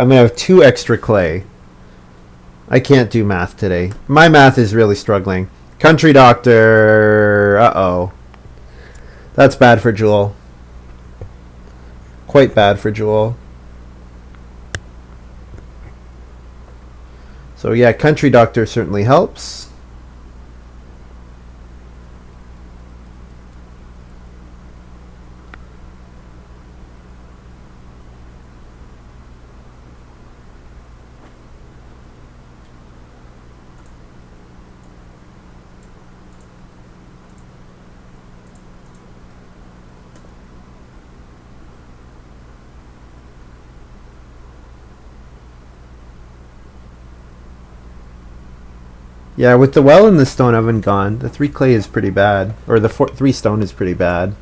gonna have 2 extra clay. I can't do math today. My math is really struggling. Country doctor. Uh-oh. That's bad for Joool. Quite bad for Joool. So yeah, country doctor certainly helps. Yeah, with the well and the stone oven gone, the 3 clay is pretty bad. Or the 3 stone is pretty bad.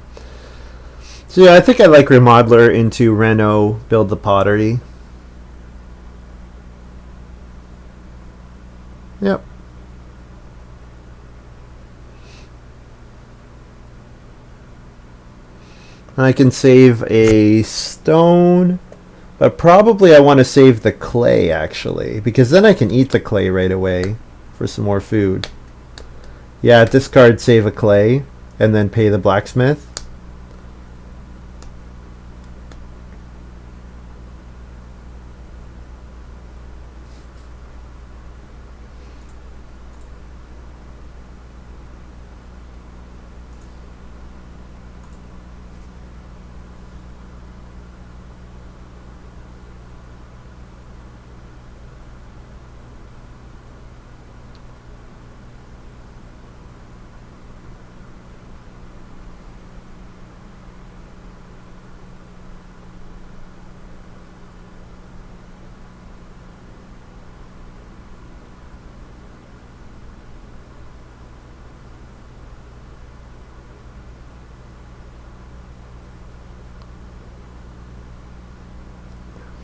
So yeah, I think I like Remodeler into Reno, build the pottery. Yep. I can save a stone, but probably I want to save the clay actually, because then I can eat the clay right away for some more food. Yeah, discard, save a clay, and then pay the blacksmith.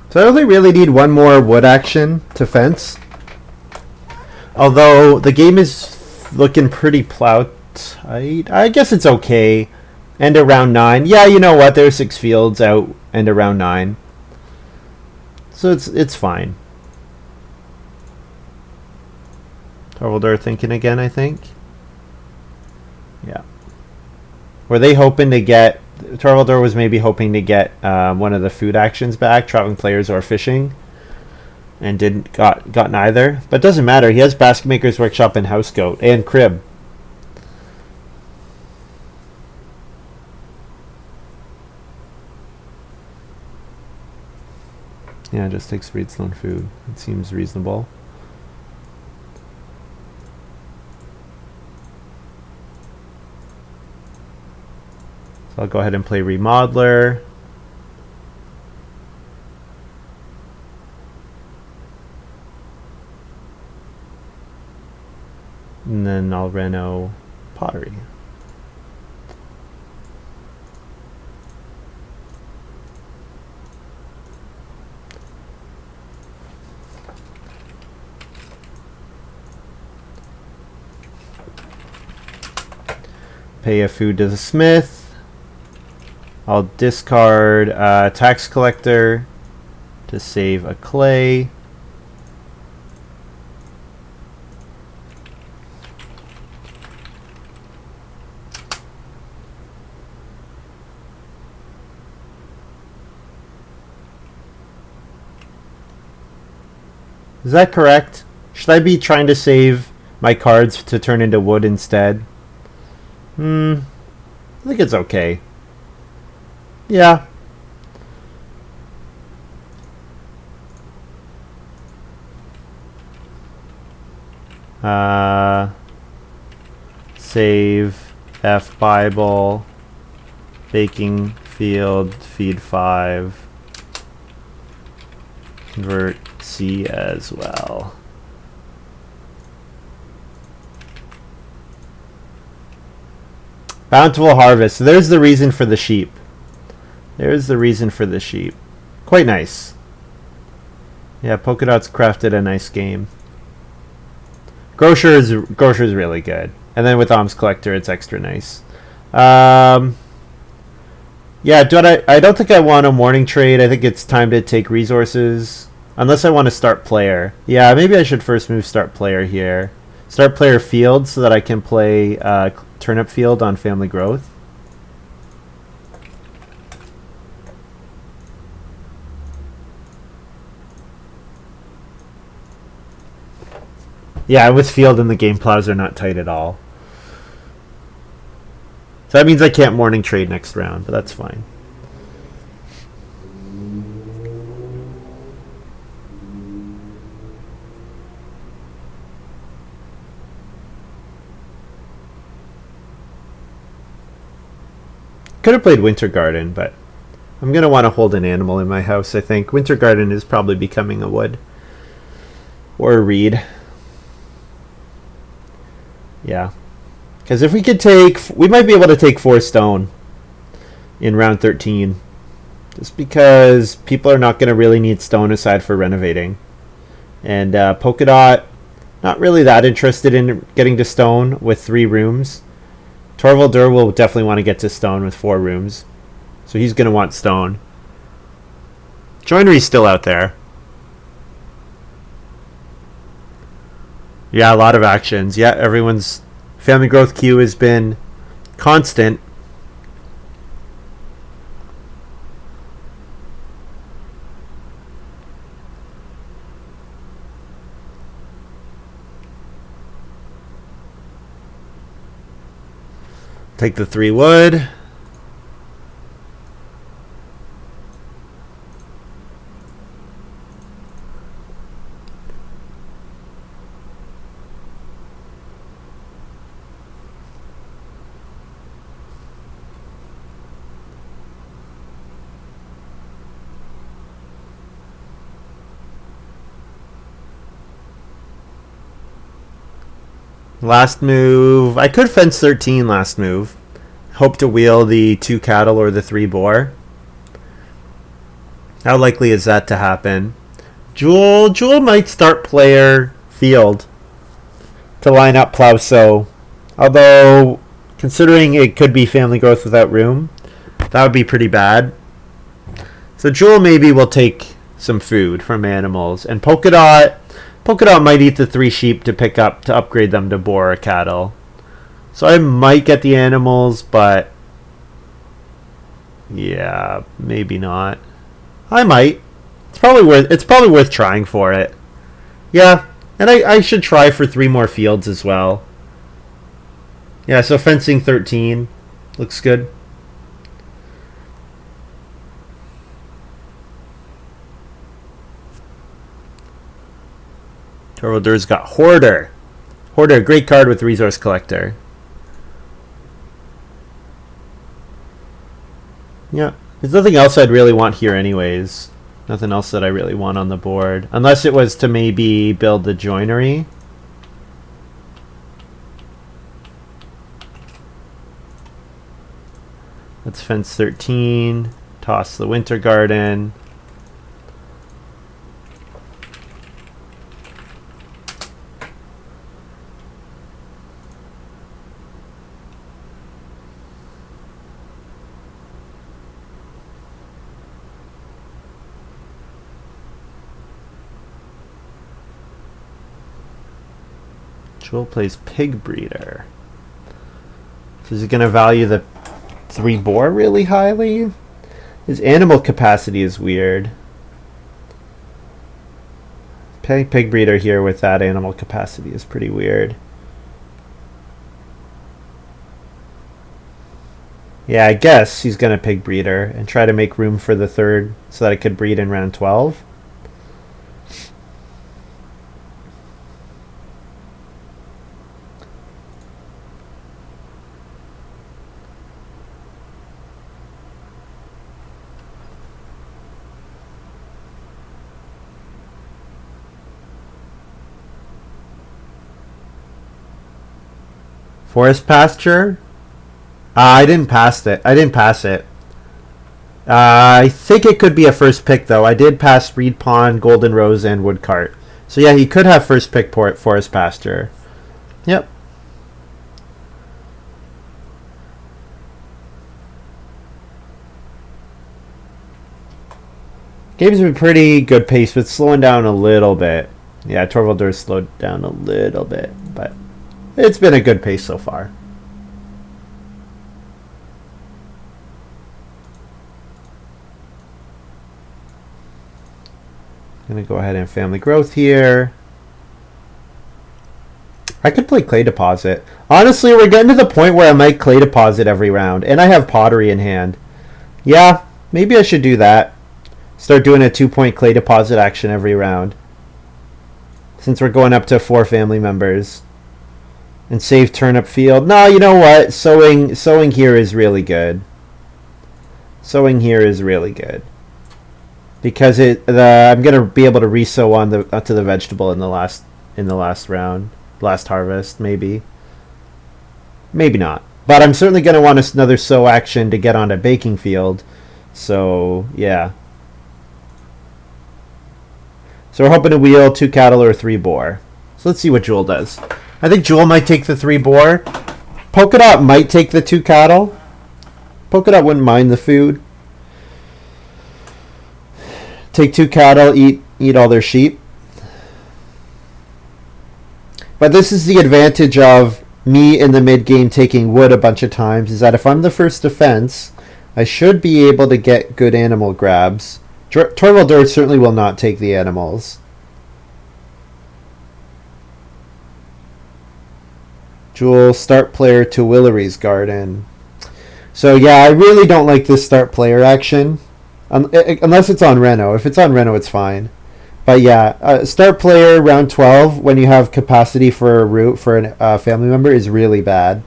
So I only really need 1 more wood action to fence. Although the game is looking pretty plow tight. I guess it's okay. End of round 9. Yeah, you know what? There's 6 fields out. End of round 9. So it's fine. Torvaldur thinking again, I think. Yeah. Were they hoping to get... Torvaldur was maybe hoping to get one of the food actions back, traveling players or fishing, and got neither. But it doesn't matter. He has Basket Maker's Workshop and House Goat and Crib. Yeah, just takes Reedstone food. It seems reasonable. So I'll go ahead and play Remodeler. And then I'll Reno Pottery. Pay a food to the smith. I'll discard tax collector to save a clay. Is that correct? Should I be trying to save my cards to turn into wood instead? I think it's okay. Yeah. Save F Bible, baking field, feed 5, convert C as well. Bountiful harvest. So there's the reason for the sheep. There's the reason for the sheep. Quite nice. Yeah, PolkaDot's crafted a nice game. Grocer's really good. And then with Alms Collector, it's extra nice. Yeah, I don't think I want a morning trade. I think it's time to take resources. Unless I want to start player. Yeah, maybe I should first move start player here. Start player field so that I can play turnip field on family growth. Yeah, with field and the game plows are not tight at all. So that means I can't morning trade next round, but that's fine. Could have played Winter Garden, but I'm going to want to hold an animal in my house, I think. Winter Garden is probably becoming a wood. Or a reed. Yeah. Because if we could take... We might be able to take 4 stone in round 13. Just because people are not going to really need stone aside for renovating. And PolkaDot, not really that interested in getting to stone with 3 rooms. Torvaldur will definitely want to get to stone with 4 rooms. So he's going to want stone. Joinery's still out there. Yeah, a lot of actions. Yeah, everyone's family growth queue has been constant. Take the 3 wood. Last move. I could fence 13 last move. Hope to wheel the 2 cattle or the 3 boar. How likely is that to happen? Joool might start player field to line up plow sow. Although, considering it could be family growth without room, that would be pretty bad. So Joool maybe will take some food from animals. And PolkaDot might eat the 3 sheep to pick up to upgrade them to boar or cattle. So I might get the animals, but yeah, maybe not. I might. It's probably worth trying for it. Yeah, and I should try for 3 more fields as well. Yeah, so fencing 13 looks good. Torvaldur's got Hoarder. Hoarder, great card with Resource Collector. Yeah, there's nothing else I'd really want here anyways. Nothing else that I really want on the board. Unless it was to maybe build the joinery. Let's fence 13. Toss the Winter Garden. Joool plays Pig Breeder. So is he going to value the 3 boar really highly? His animal capacity is weird. Pig Breeder here with that animal capacity is pretty weird. Yeah, I guess he's going to Pig Breeder and try to make room for the 3rd so that it could breed in round 12. Forest pasture. I didn't pass it. I didn't pass it. I think it could be a first pick, though. I did pass Reed Pond, Golden Rose, and Woodcart. So, yeah, he could have first pick Forest Pasture. Yep. Game's been pretty good pace, but slowing down a little bit. Yeah, Torvaldur slowed down a little bit, but it's been a good pace so far. Gonna go ahead and family growth here. I could play clay deposit. Honestly, we're getting to the point where I might clay deposit every round, and I have pottery in hand. Yeah, maybe I should do that. Start doing a 2-point clay deposit action every round, since we're going up to 4 family members. And save turnip field. No, you know what? Sowing here is really good. Sowing here is really good. Because I'm gonna be able to resow onto the vegetable in the last round, last harvest, maybe not. But I'm certainly gonna want another sow action to get on a baking field. So yeah. So we're hoping to wheel 2 cattle or 3 boar. So let's see what Joool does. I think Joool might take the 3 boar. PolkaDot might take the 2 cattle. PolkaDot wouldn't mind the food. Take 2 cattle, eat all their sheep. But this is the advantage of me in the mid game taking wood a bunch of times, is that if I'm the first defense, I should be able to get good animal grabs. Torvaldur certainly will not take the animals. Joool, start player to Willery's Garden. So yeah, I really don't like this start player action. Unless it's on Reno. If it's on Reno, it's fine. But yeah, start player round 12 when you have capacity for a route for a family member is really bad.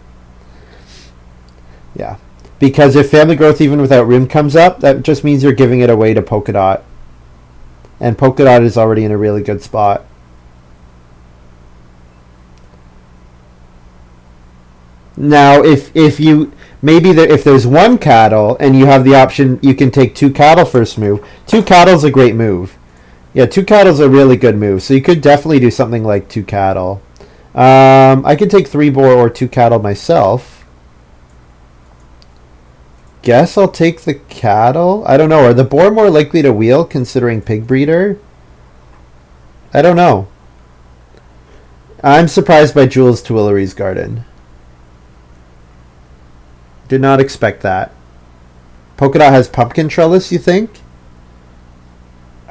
Yeah. Because if family growth even without room comes up, that just means you're giving it away to PolkaDot. And PolkaDot is already in a really good spot. Now, if there's 1 cattle and you have the option, you can take 2 cattle first move. 2 cattle's a great move. Yeah, 2 cattle's a really good move. So you could definitely do something like 2 cattle. I could take 3 boar or 2 cattle myself. Guess I'll take the cattle. I don't know. Are the boar more likely to wheel considering pig breeder? I don't know. I'm surprised by Jool's Tuileries Garden. Did not expect that. PolkaDot has pumpkin trellis, you think?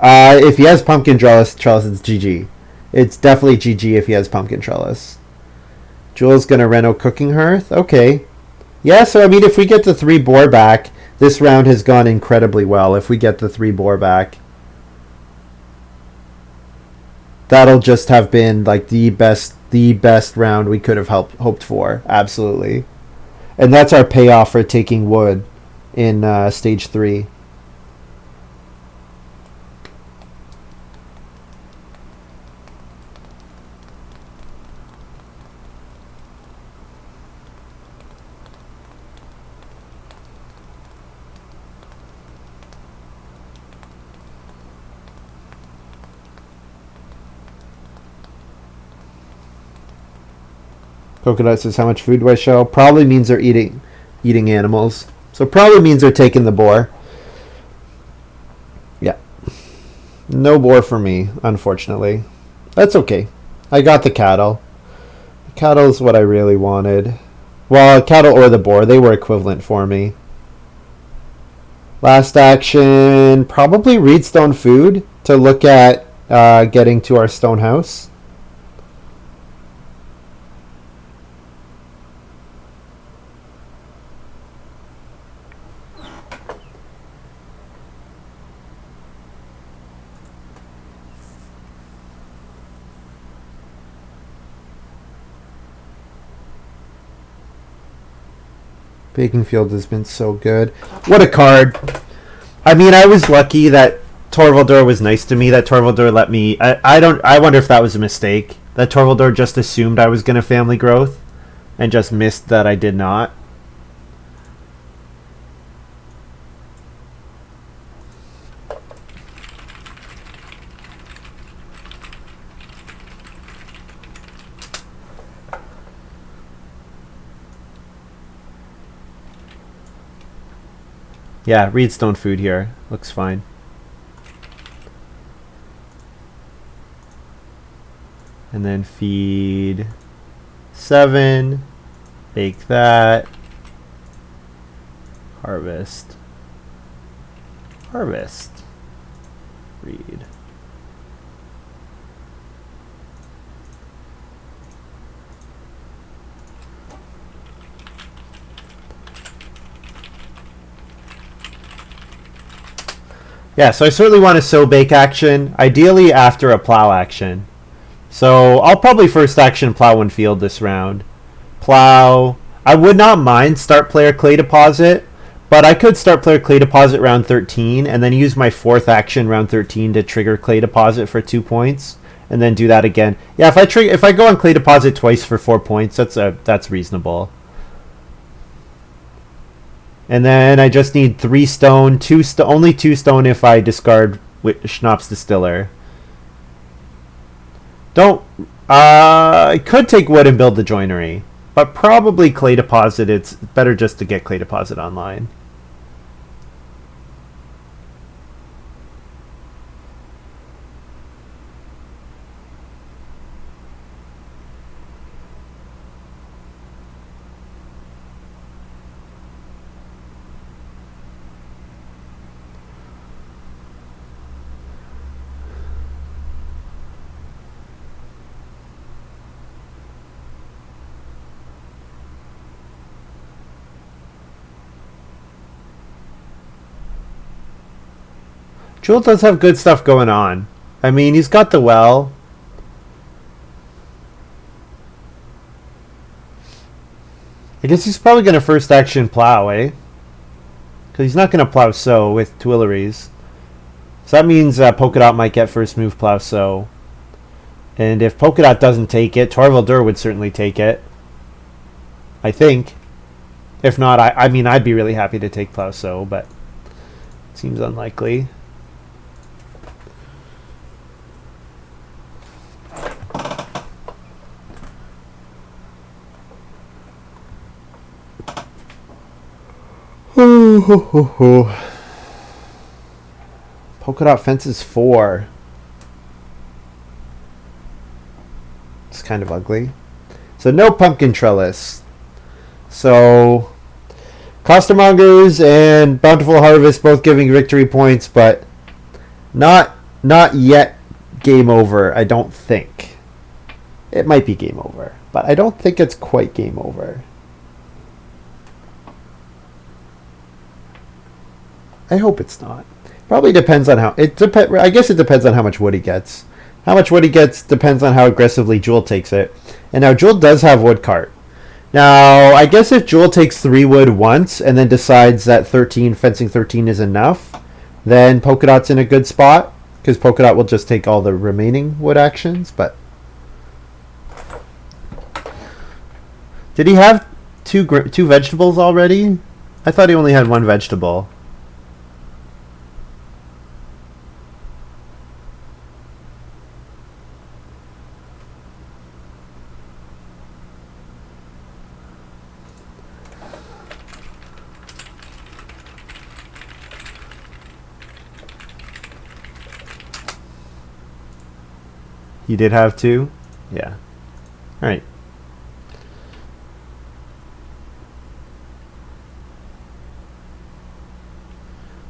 If he has pumpkin trellis, it's GG. It's definitely GG if he has pumpkin trellis. Jool's gonna reno cooking hearth? Okay. Yeah, so I mean, if we get the 3 boar back, this round has gone incredibly well. If we get the 3 boar back, that'll just have been like the best round we could have hoped for. Absolutely. And that's our payoff for taking wood in stage 3. PolkaDot says, how much food do I show? Probably means they're eating animals. So probably means they're taking the boar. Yeah. No boar for me, unfortunately. That's okay. I got the cattle. The cattle is what I really wanted. Well, cattle or the boar, they were equivalent for me. Last action, probably reedstone food to look at getting to our stone house. Baking field has been so good. What a card. I mean, I was lucky that Torvaldur was nice to me, that Torvaldur let me... I wonder if that was a mistake. That Torvaldur just assumed I was going to family growth and just missed that I did not. Yeah, reedstone food here. Looks fine. And then feed 7. Bake that. Harvest. Harvest. Read. Yeah, so I certainly want a sow bake action, ideally after a plow action. So I'll probably first action plow one field this round. Plow. I would not mind start player clay deposit, but I could start player clay deposit round 13 and then use my fourth action round 13 to trigger clay deposit for 2 points and then do that again. Yeah, if I go on clay deposit twice for 4 points, that's reasonable. And then I just need 3 stone, only 2 stone if I discard Schnapps Distiller. I could take wood and build the joinery, but probably clay deposit. It's better just to get clay deposit online. Joool does have good stuff going on. I mean, he's got the well. I guess he's probably going to first action plow, eh? Because he's not going to plow sow with Tuileries. So that means PolkaDot might get first move plow sow. And if PolkaDot doesn't take it, Torvaldur would certainly take it. I think. If not, I mean, I'd be really happy to take plow sow, but it seems unlikely. PolkaDot fences 4. It's kind of ugly. So no pumpkin trellis. So Costermongers and Bountiful Harvest both giving victory points, but not yet game over, I don't think. It might be game over, but I don't think it's quite game over. I hope it's not. Probably depends on how I guess it depends on how much wood he gets. How much wood he gets depends on how aggressively Joool takes it. And now Joool does have wood cart. Now, I guess if Joool takes 3 wood once and then decides that fencing 13 is enough, then PolkaDot's in a good spot because PolkaDot will just take all the remaining wood actions. But did he have two vegetables already? I thought he only had 1 vegetable. You did have 2? Yeah. Alright.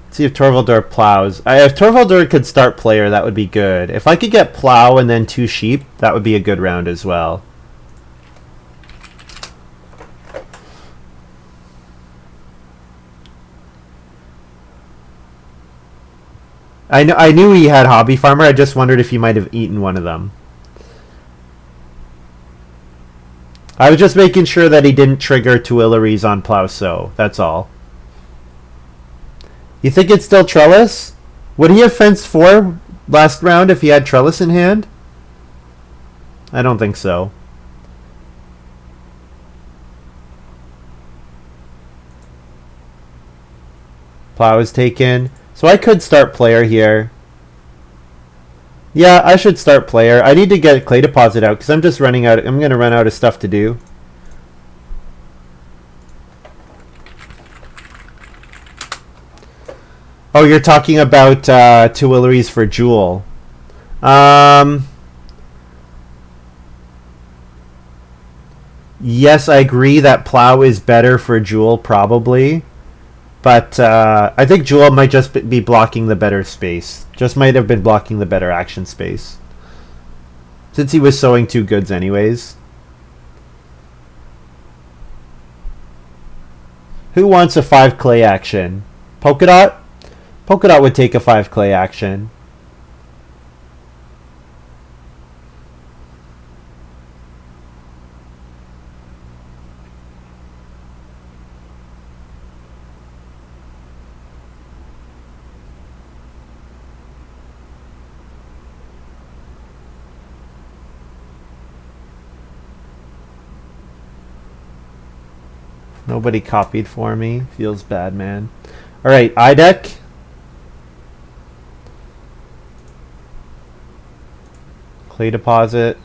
Let's see if Torvaldur plows. If Torvaldur could start player, that would be good. If I could get plow and then 2 sheep, that would be a good round as well. I knew he had Hobby Farmer. I just wondered if he might have eaten one of them. I was just making sure that he didn't trigger Tuileries on plow sow. That's all. You think it's still trellis? Would he have fenced 4 last round if he had trellis in hand? I don't think so. Plow is taken. So I could start player here. Yeah, I should start player. I need to get clay deposit out because I'm just running out. I'm going to run out of stuff to do. Oh, you're talking about Tuileries for Joool. Um, yes, I agree that Plow is better for Joool, probably. But I think Jewel might just be blocking the better space. Just might have been blocking the better action space. Since he was sowing two goods anyways. Who wants a 5 clay action? PolkaDot? PolkaDot would take a 5 clay action. Nobody copied for me. Feels bad, man. Alright, iDeck. Clay deposit.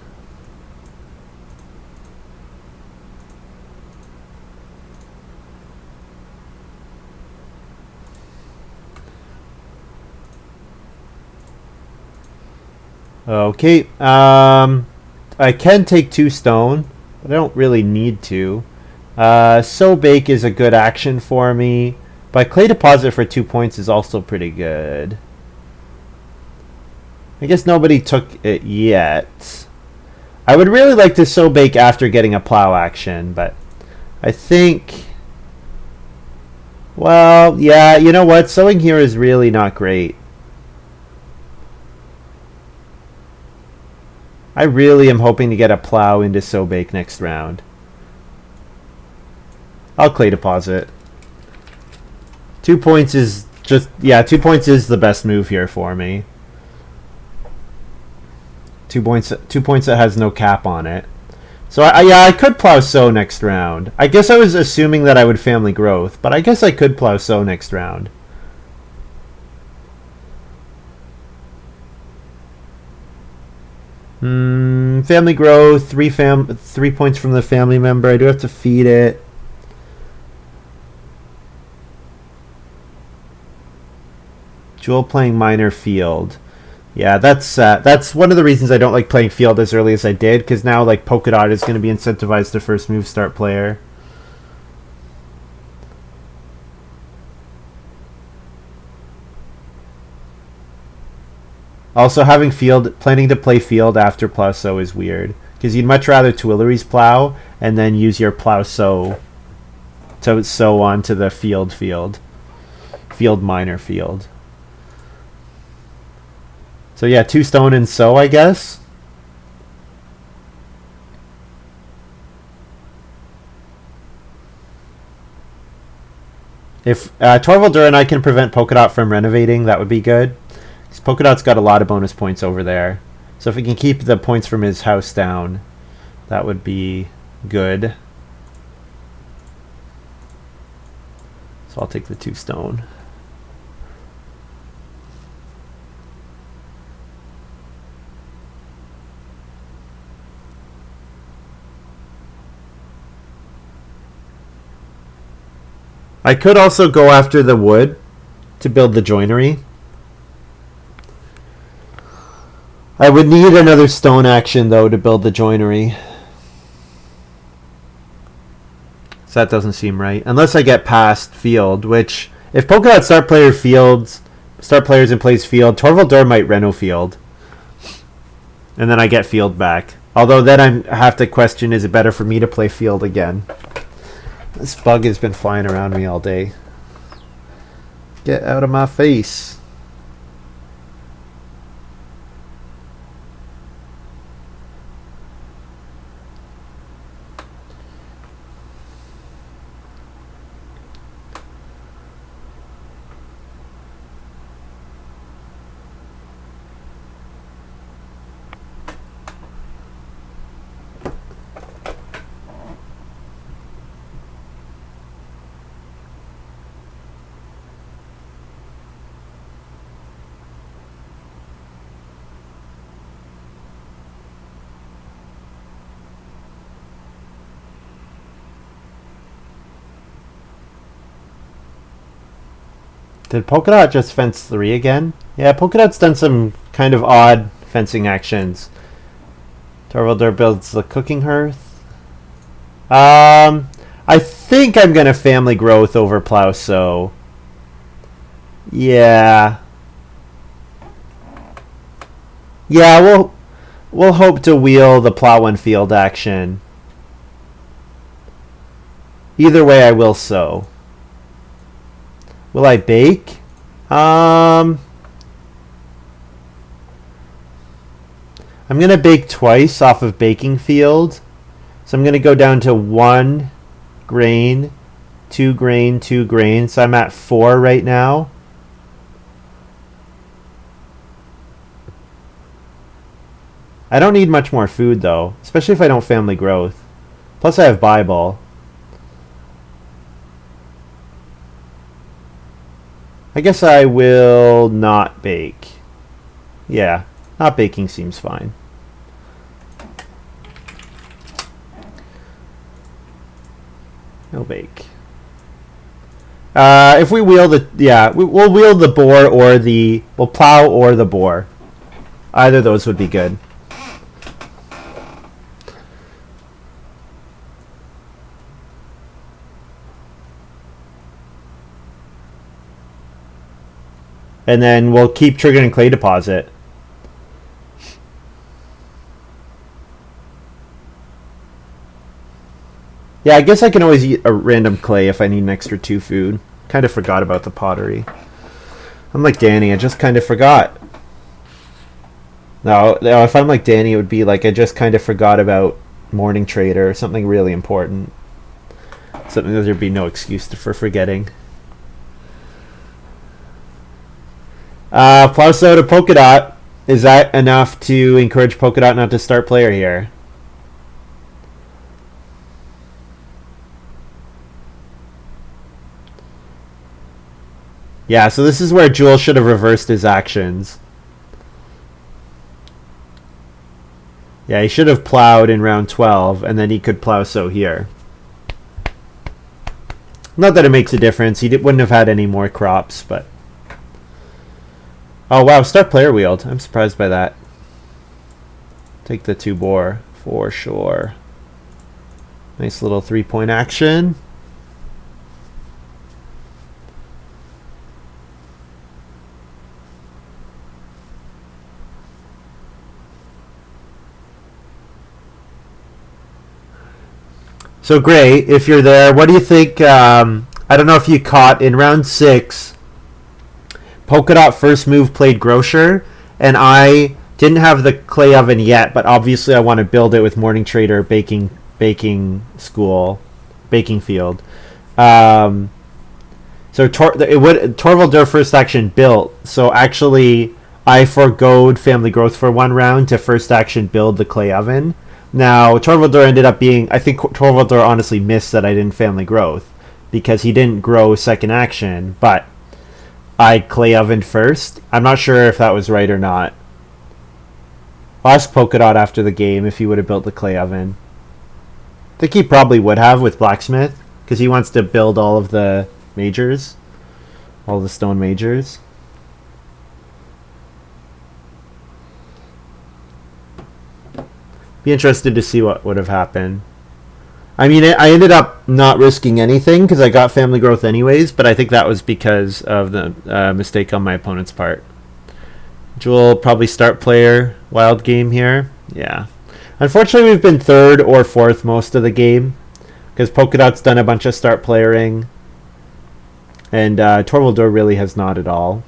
Okay, I can take 2 stone, but I don't really need to. So Bake is a good action for me, but Clay Deposit for 2 points is also pretty good. I guess nobody took it yet. I would really like to So Bake after getting a Plow action, but I think... Well, yeah, you know what? Sowing here is really not great. I really am hoping to get a Plow into So Bake next round. I'll Clay Deposit. 2 points is just... Yeah, 2 points is the best move here for me. 2 points that has no cap on it. So, yeah, I could Plow Sow next round. I guess I was assuming that I would Family Growth, but I guess I could Plow Sow next round. Family Growth, 3 points from the family member. I do have to feed it. Jewel playing Minor Field. Yeah, that's one of the reasons I don't like playing Field as early as I did, because now like PolkaDot is going to be incentivized to first move start player. Also, having planning to play Field after Plow Sow is weird, because you'd much rather Tuileries Plow and then use your Plow Sow to sow onto the Field Minor Field. So yeah, 2 stone and Sow, I guess. If Torvaldur and I can prevent PolkaDot from renovating, that would be good. Because PolkaDot's got a lot of bonus points over there. So if we can keep the points from his house down, that would be good. So I'll take the 2 stone. I could also go after the wood to build the joinery. I would need another stone action though to build the joinery. So that doesn't seem right. Unless I get past Field, which if PolkaDot start players and plays Field, Torvaldur might Reno Field. And then I get Field back. Although then I have to question, is it better for me to play Field again? This bug has been flying around me all day. Get out of my face. Did PolkaDot just fence 3 again? Yeah, PolkaDot's done some kind of odd fencing actions. Torvaldur builds the cooking hearth. I think I'm gonna family growth over plow sow. Yeah. Yeah, we'll hope to wheel the plow and field action. Either way, I will sow. Will I bake? I'm going to bake twice off of baking field. So I'm going to go down to 1 grain, 2 grain, 2 grain. So I'm at 4 right now. I don't need much more food though, especially if I don't family growth. Plus I have Bible. I guess I will not bake. Yeah, not baking seems fine. No bake. If we wheel the, yeah, we'll wheel the boar or we'll plow or the boar. Either of those would be good. And then we'll keep triggering clay deposit. Yeah, I guess I can always eat a random clay if I need an extra 2 food. Kind of forgot about the pottery. I'm like Danny, I just kind of forgot. No, if I'm like Danny, it would be like I just kind of forgot about morning trader or something really important. Something that there'd be no excuse for forgetting. Plow sow to PolkaDot. Is that enough to encourage PolkaDot not to start player here? Yeah, so this is where Joool should have reversed his actions. Yeah, he should have plowed in round 12, and then he could plow sow here. Not that it makes a difference. He wouldn't have had any more crops, but... Oh wow, start player wheeled. I'm surprised by that. Take the 2 boar for sure. Nice little 3-point action. So great, if you're there, what do you think? I don't know if you caught in round 6. PolkaDot first move played Grocer, and I didn't have the clay oven yet, but obviously I want to build it with Morning Trader, baking field. So Torvaldur first action built. So actually, I forgoed family growth for 1 round to first action build the clay oven. Now Torvaldur ended up being. I think Torvaldur honestly missed that I didn't family growth because he didn't grow second action, but. I clay ovened first. I'm not sure if that was right or not. I'll ask PolkaDot after the game if he would have built the clay oven. I think he probably would have with Blacksmith, because he wants to build all of the majors. All the stone majors. Be interested to see what would have happened. I mean, I ended up not risking anything because I got family growth anyways, but I think that was because of the mistake on my opponent's part. Joool probably start player wild game here. Yeah. Unfortunately, we've been 3rd or 4th most of the game because PolkaDot's done a bunch of start playering, and Torvaldur really has not at all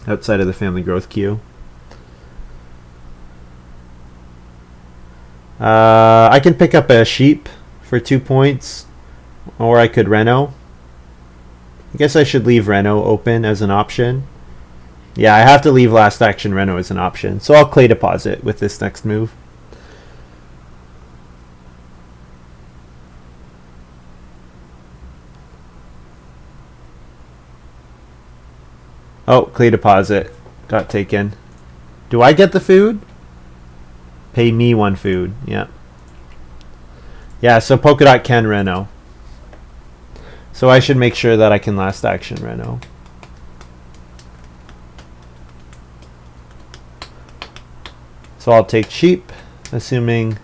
outside of the family growth queue. I can pick up a sheep for 2 points, or I could Reno. I guess I should leave Reno open as an option. Yeah, I have to leave last action Reno as an option, so I'll clay deposit with this next move. Oh, clay deposit got taken. Do I get the food? Pay me 1 food. Yeah. Yeah, so PolkaDot can Reno. So I should make sure that I can last action Reno. So I'll take sheep, assuming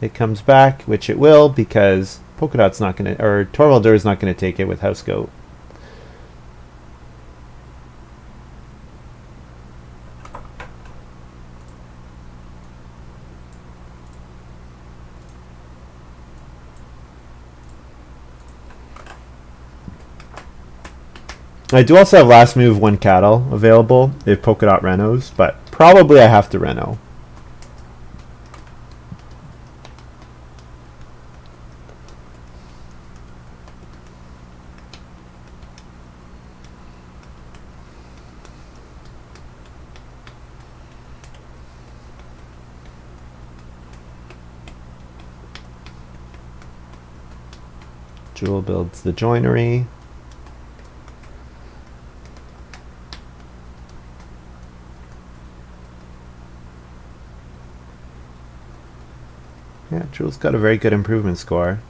it comes back, which it will, because PolkaDot's not going to, or Torvaldur is not going to take it with House Goat. I do also have last move 1 cattle available if PolkaDot renos, but probably I have to reno. Joool builds the joinery. Yeah, Jewel's got a very good improvement score.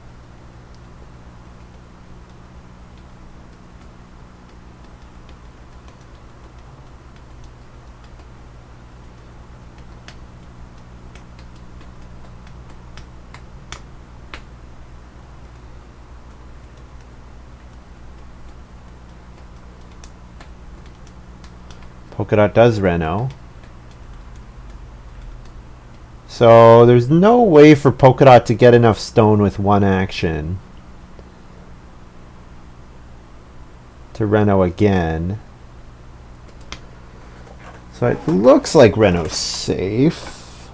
PolkaDot does reno. So there's no way for PolkaDot to get enough stone with 1 action to reno again. So it looks like reno's safe.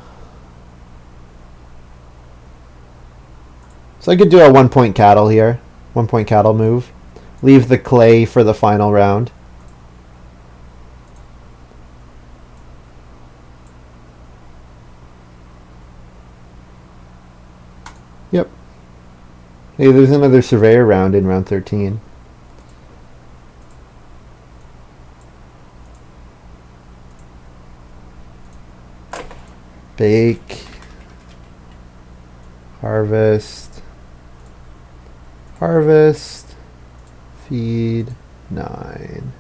So I could do a 1-point cattle here. 1-point cattle move. Leave the clay for the final round. Yep. Hey, there's another surveyor round in round 13. Bake. Harvest. Harvest. Feed. 9.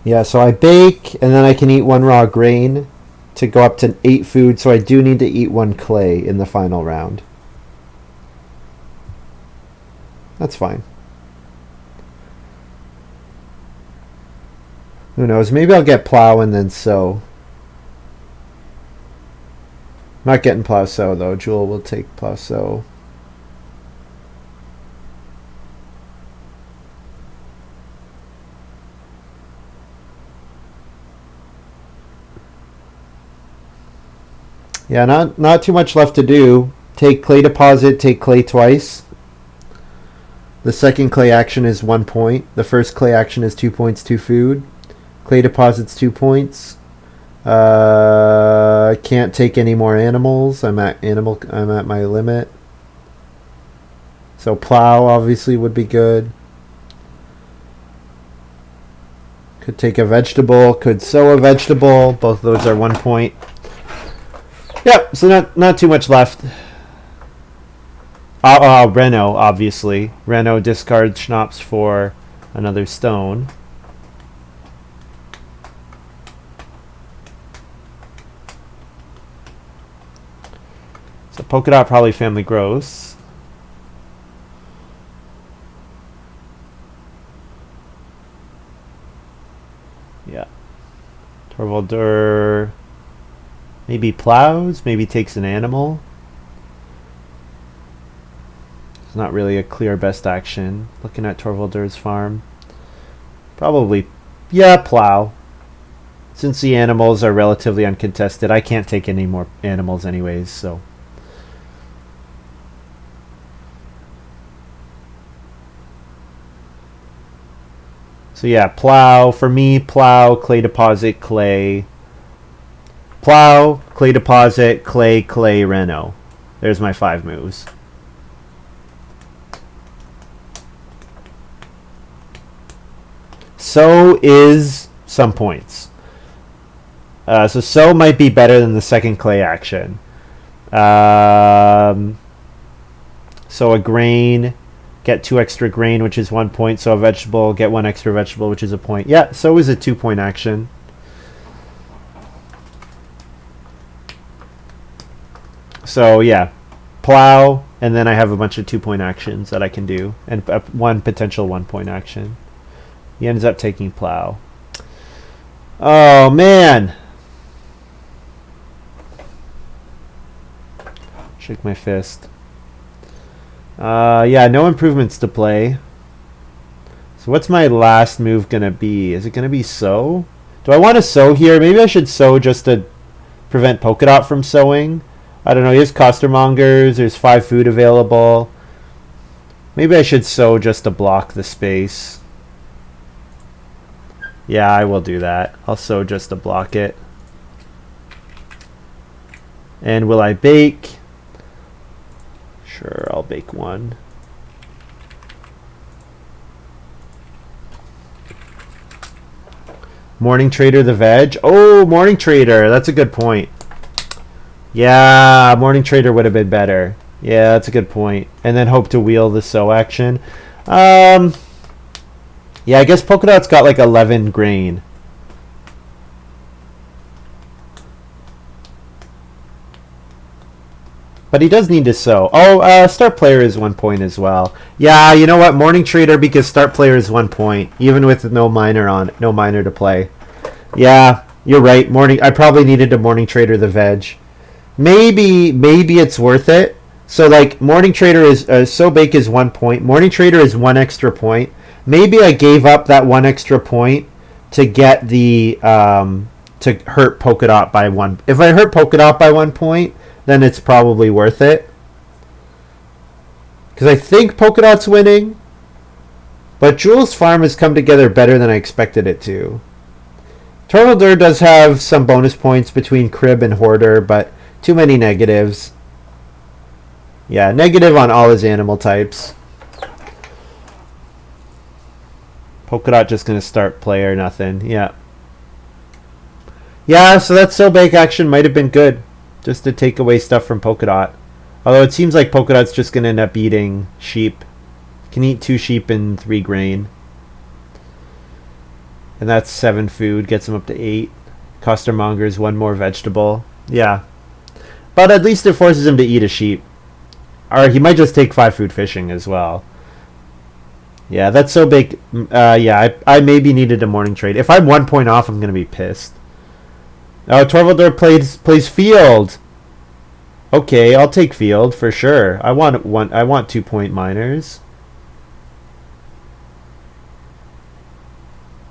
Yeah, so I bake, and then I can eat 1 raw grain to go up to 8 food, so I do need to eat 1 clay in the final round. That's fine. Who knows? Maybe I'll get plow and then sow. Not getting plow sow, though. Joool will take plow sow. Yeah, not too much left to do. Take clay deposit, take clay twice. The second clay action is 1 point. The first clay action is 2 points, 2 food. Clay deposit's 2 points. Can't take any more animals. I'm at my limit. So plow obviously would be good. Could take a vegetable, could sow a vegetable. Both of those are 1 point. Yep, so not too much left. Reno, obviously. Reno discards schnapps for another stone. So PolkaDot probably family grows. Yeah. Torvaldur maybe plows, maybe takes an animal. It's not really a clear best action. Looking at Torvaldur's farm. Probably, yeah, plow. Since the animals are relatively uncontested, I can't take any more animals anyways, so. So yeah, plow. For me, plow, clay deposit, clay. Plow, clay deposit, clay, clay, reno. There's my 5 moves. So is some points. So might be better than the second clay action. So a grain, get 2 extra grain, which is 1 point. So a vegetable, get 1 extra vegetable, which is a point. Yeah, so is a 2-point action. So yeah, plow, and then I have a bunch of 2-point actions that I can do, and one potential 1-point action. He ends up taking plow. Oh man. Shake my fist. Yeah, no improvements to play. So what's my last move gonna be? Is it gonna be sow? Do I want to sow here? Maybe I should sow just to prevent PolkaDot from sowing. I don't know. Here's costermongers. There's 5 food available. Maybe I should sow just to block the space. Yeah, I will do that. I'll sow just to block it. And will I bake? Sure, I'll bake 1. Morning Trader the veg. Oh, Morning Trader. That's a good point. Yeah, Morning Trader would have been better. Yeah, that's a good point. And then hope to wheel the sow action. Yeah, I guess PolkaDot's got like 11 grain. But he does need to sow. Oh, start player is 1 point as well. Yeah, you know what? Morning Trader, because start player is 1 point, even with no miner on, no miner to play. Yeah, you're right. I probably needed to Morning Trader the veg. Maybe it's worth it. So like Morning Trader is so bake is 1 point. Morning Trader is 1 extra point. Maybe I gave up that 1 extra point to get the to hurt PolkaDot by 1. If I hurt PolkaDot by 1 point, then it's probably worth it. Because I think PolkaDot's winning. But Jool's farm has come together better than I expected it to. Torvaldur does have some bonus points between Crib and Hoarder, but too many negatives. Yeah, negative on all his animal types. PolkaDot just going to start player, nothing. Yeah. Yeah, so that so bake action might have been good. Just to take away stuff from PolkaDot. Although it seems like PolkaDot's just going to end up eating sheep. Can eat 2 sheep and 3 grain. And that's 7 food. Gets him up to 8. Costermongers, 1 more vegetable. Yeah. But at least it forces him to eat a sheep. Or he might just take 5 food fishing as well. Yeah, that's so big. Yeah, I maybe needed a morning trade. If I'm 1 point off, I'm going to be pissed. Oh, Torvaldur plays field. Okay, I'll take field for sure. I want 2-point miners.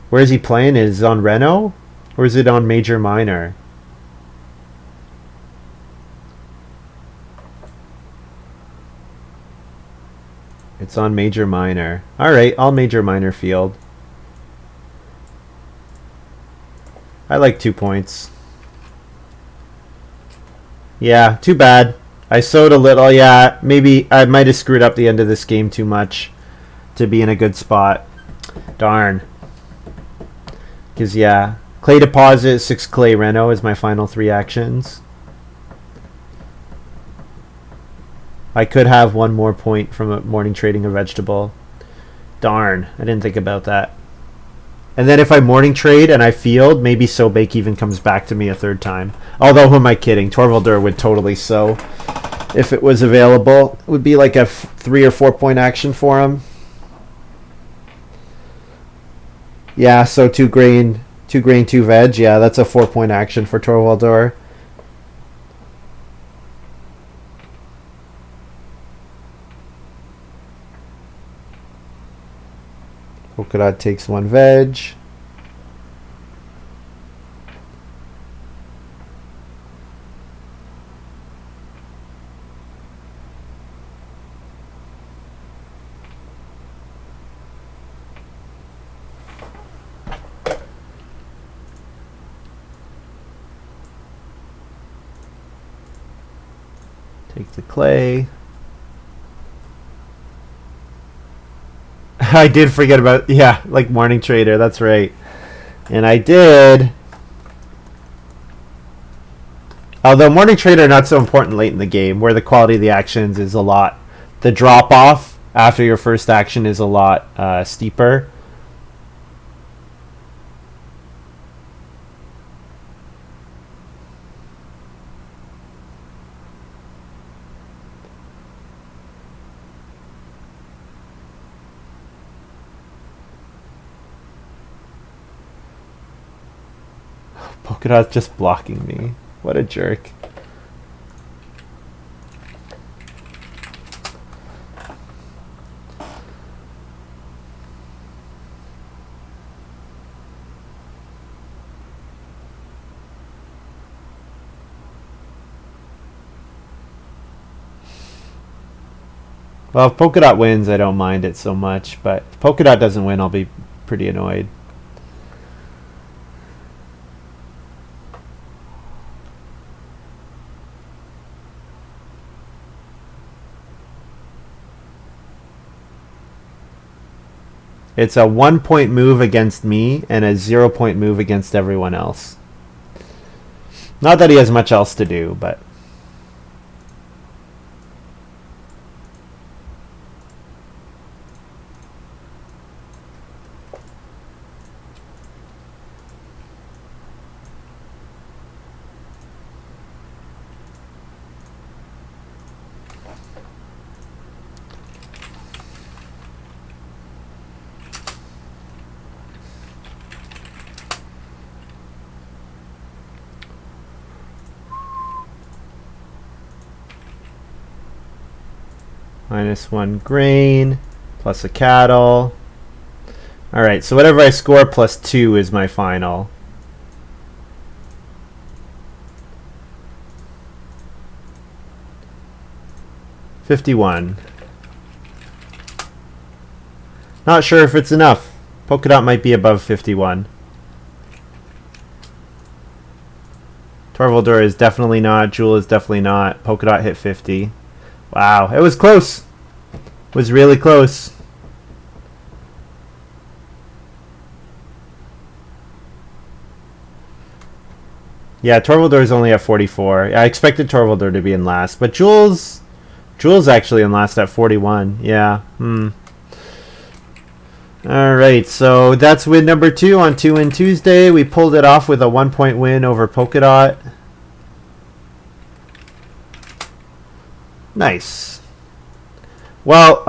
Where is he playing? Is it on Reno? Or is it on Major Minor? It's on Major Minor. Alright, I'll Major Minor field. I like 2 points. Yeah, too bad. I sowed a little. Yeah, maybe I might have screwed up the end of this game too much to be in a good spot. Darn. Because, yeah, clay deposit, 6 clay reno is my final 3 actions. I could have 1 more point from a morning trading a vegetable. Darn, I didn't think about that. And then if I morning trade and I field, maybe sow bake even comes back to me a 3rd time. Although, who am I kidding? Torvaldur would totally sow if it was available. It would be like a 3 or 4 point action for him. Yeah, so 2 grain, 2 veg. Yeah, that's a 4 point action for Torvaldur. PolkaDot takes 1 veg. Take the clay. I did forget about, yeah, like morning trader, that's right. And I did Although morning trader not so important late in the game, where the quality of the actions is a lot. The drop off after your first action is a lot steeper. PolkaDot's just blocking me. What a jerk. Well, if PolkaDot wins, I don't mind it so much, but if PolkaDot doesn't win, I'll be pretty annoyed. It's a 1-point move against me and a 0-point move against everyone else. Not that he has much else to do, but... -1 grain, plus a cattle. Alright, so whatever I score plus 2 is my final. $51. Not sure if it's enough. PolkaDot might be above 51. Torvaldur is definitely not. Joool is definitely not. PolkaDot hit 50. Wow, it was close. It was really close. Yeah, Torvaldur is only at 44. I expected Torvaldur to be in last, but Jool's actually in last at 41. Yeah. Alright, so that's win number 2 on 2 Win Tuesday. We pulled it off with a 1-point win over PolkaDot. Nice. Well,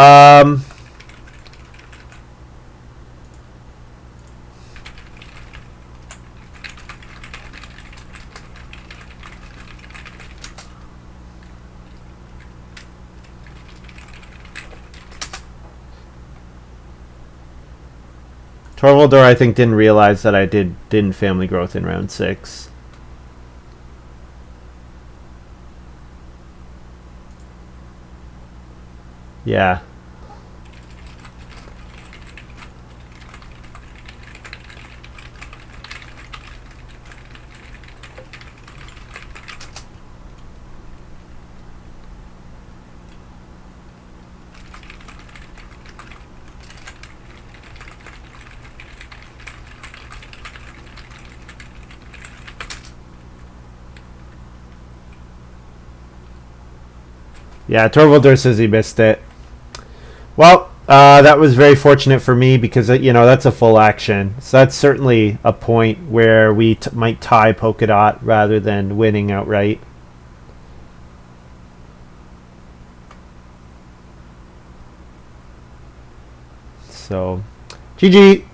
Torvaldur, I think, didn't realize that I didn't family growth in round 6. Yeah. Yeah, Torvaldur says he missed it. Well, that was very fortunate for me because, you know, that's a full action. So that's certainly a point where we might tie PolkaDot rather than winning outright. So, GG.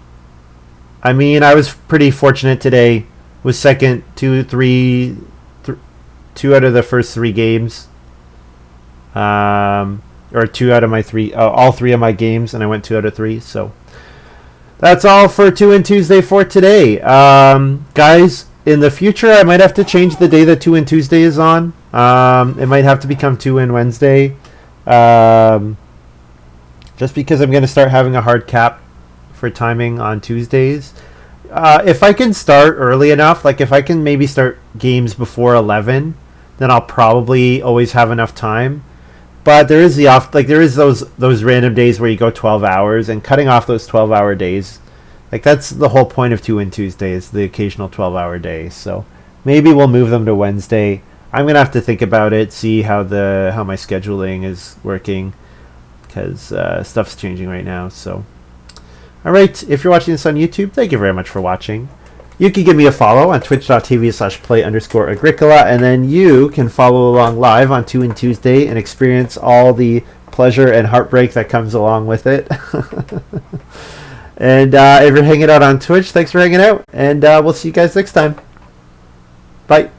I mean, I was pretty fortunate today. Was second, 2 out of the first 3 games. Or 2 out of my 3, all 3 of my games, and I went 2 out of 3. So that's all for 2 Win Tuesday for today. Guys, in the future, I might have to change the day that 2 Win Tuesday is on. It might have to become 2 Win Wednesday. Just because I'm going to start having a hard cap for timing on Tuesdays. If I can start early enough, like if I can maybe start games before 11, then I'll probably always have enough time. But there is those random days where you go 12 hours, and cutting off those 12-hour days, like that's the whole point of 2 Win Tuesday, is the occasional 12-hour day. So maybe we'll move them to Wednesday. I'm gonna have to think about it, see how my scheduling is working, because stuff's changing right now. So, all right, if you're watching this on YouTube, thank you very much for watching. You can give me a follow on twitch.tv/play_agricola, and then you can follow along live on 2 and Tuesday and experience all the pleasure and heartbreak that comes along with it. And if you're hanging out on Twitch, thanks for hanging out, and we'll see you guys next time. Bye.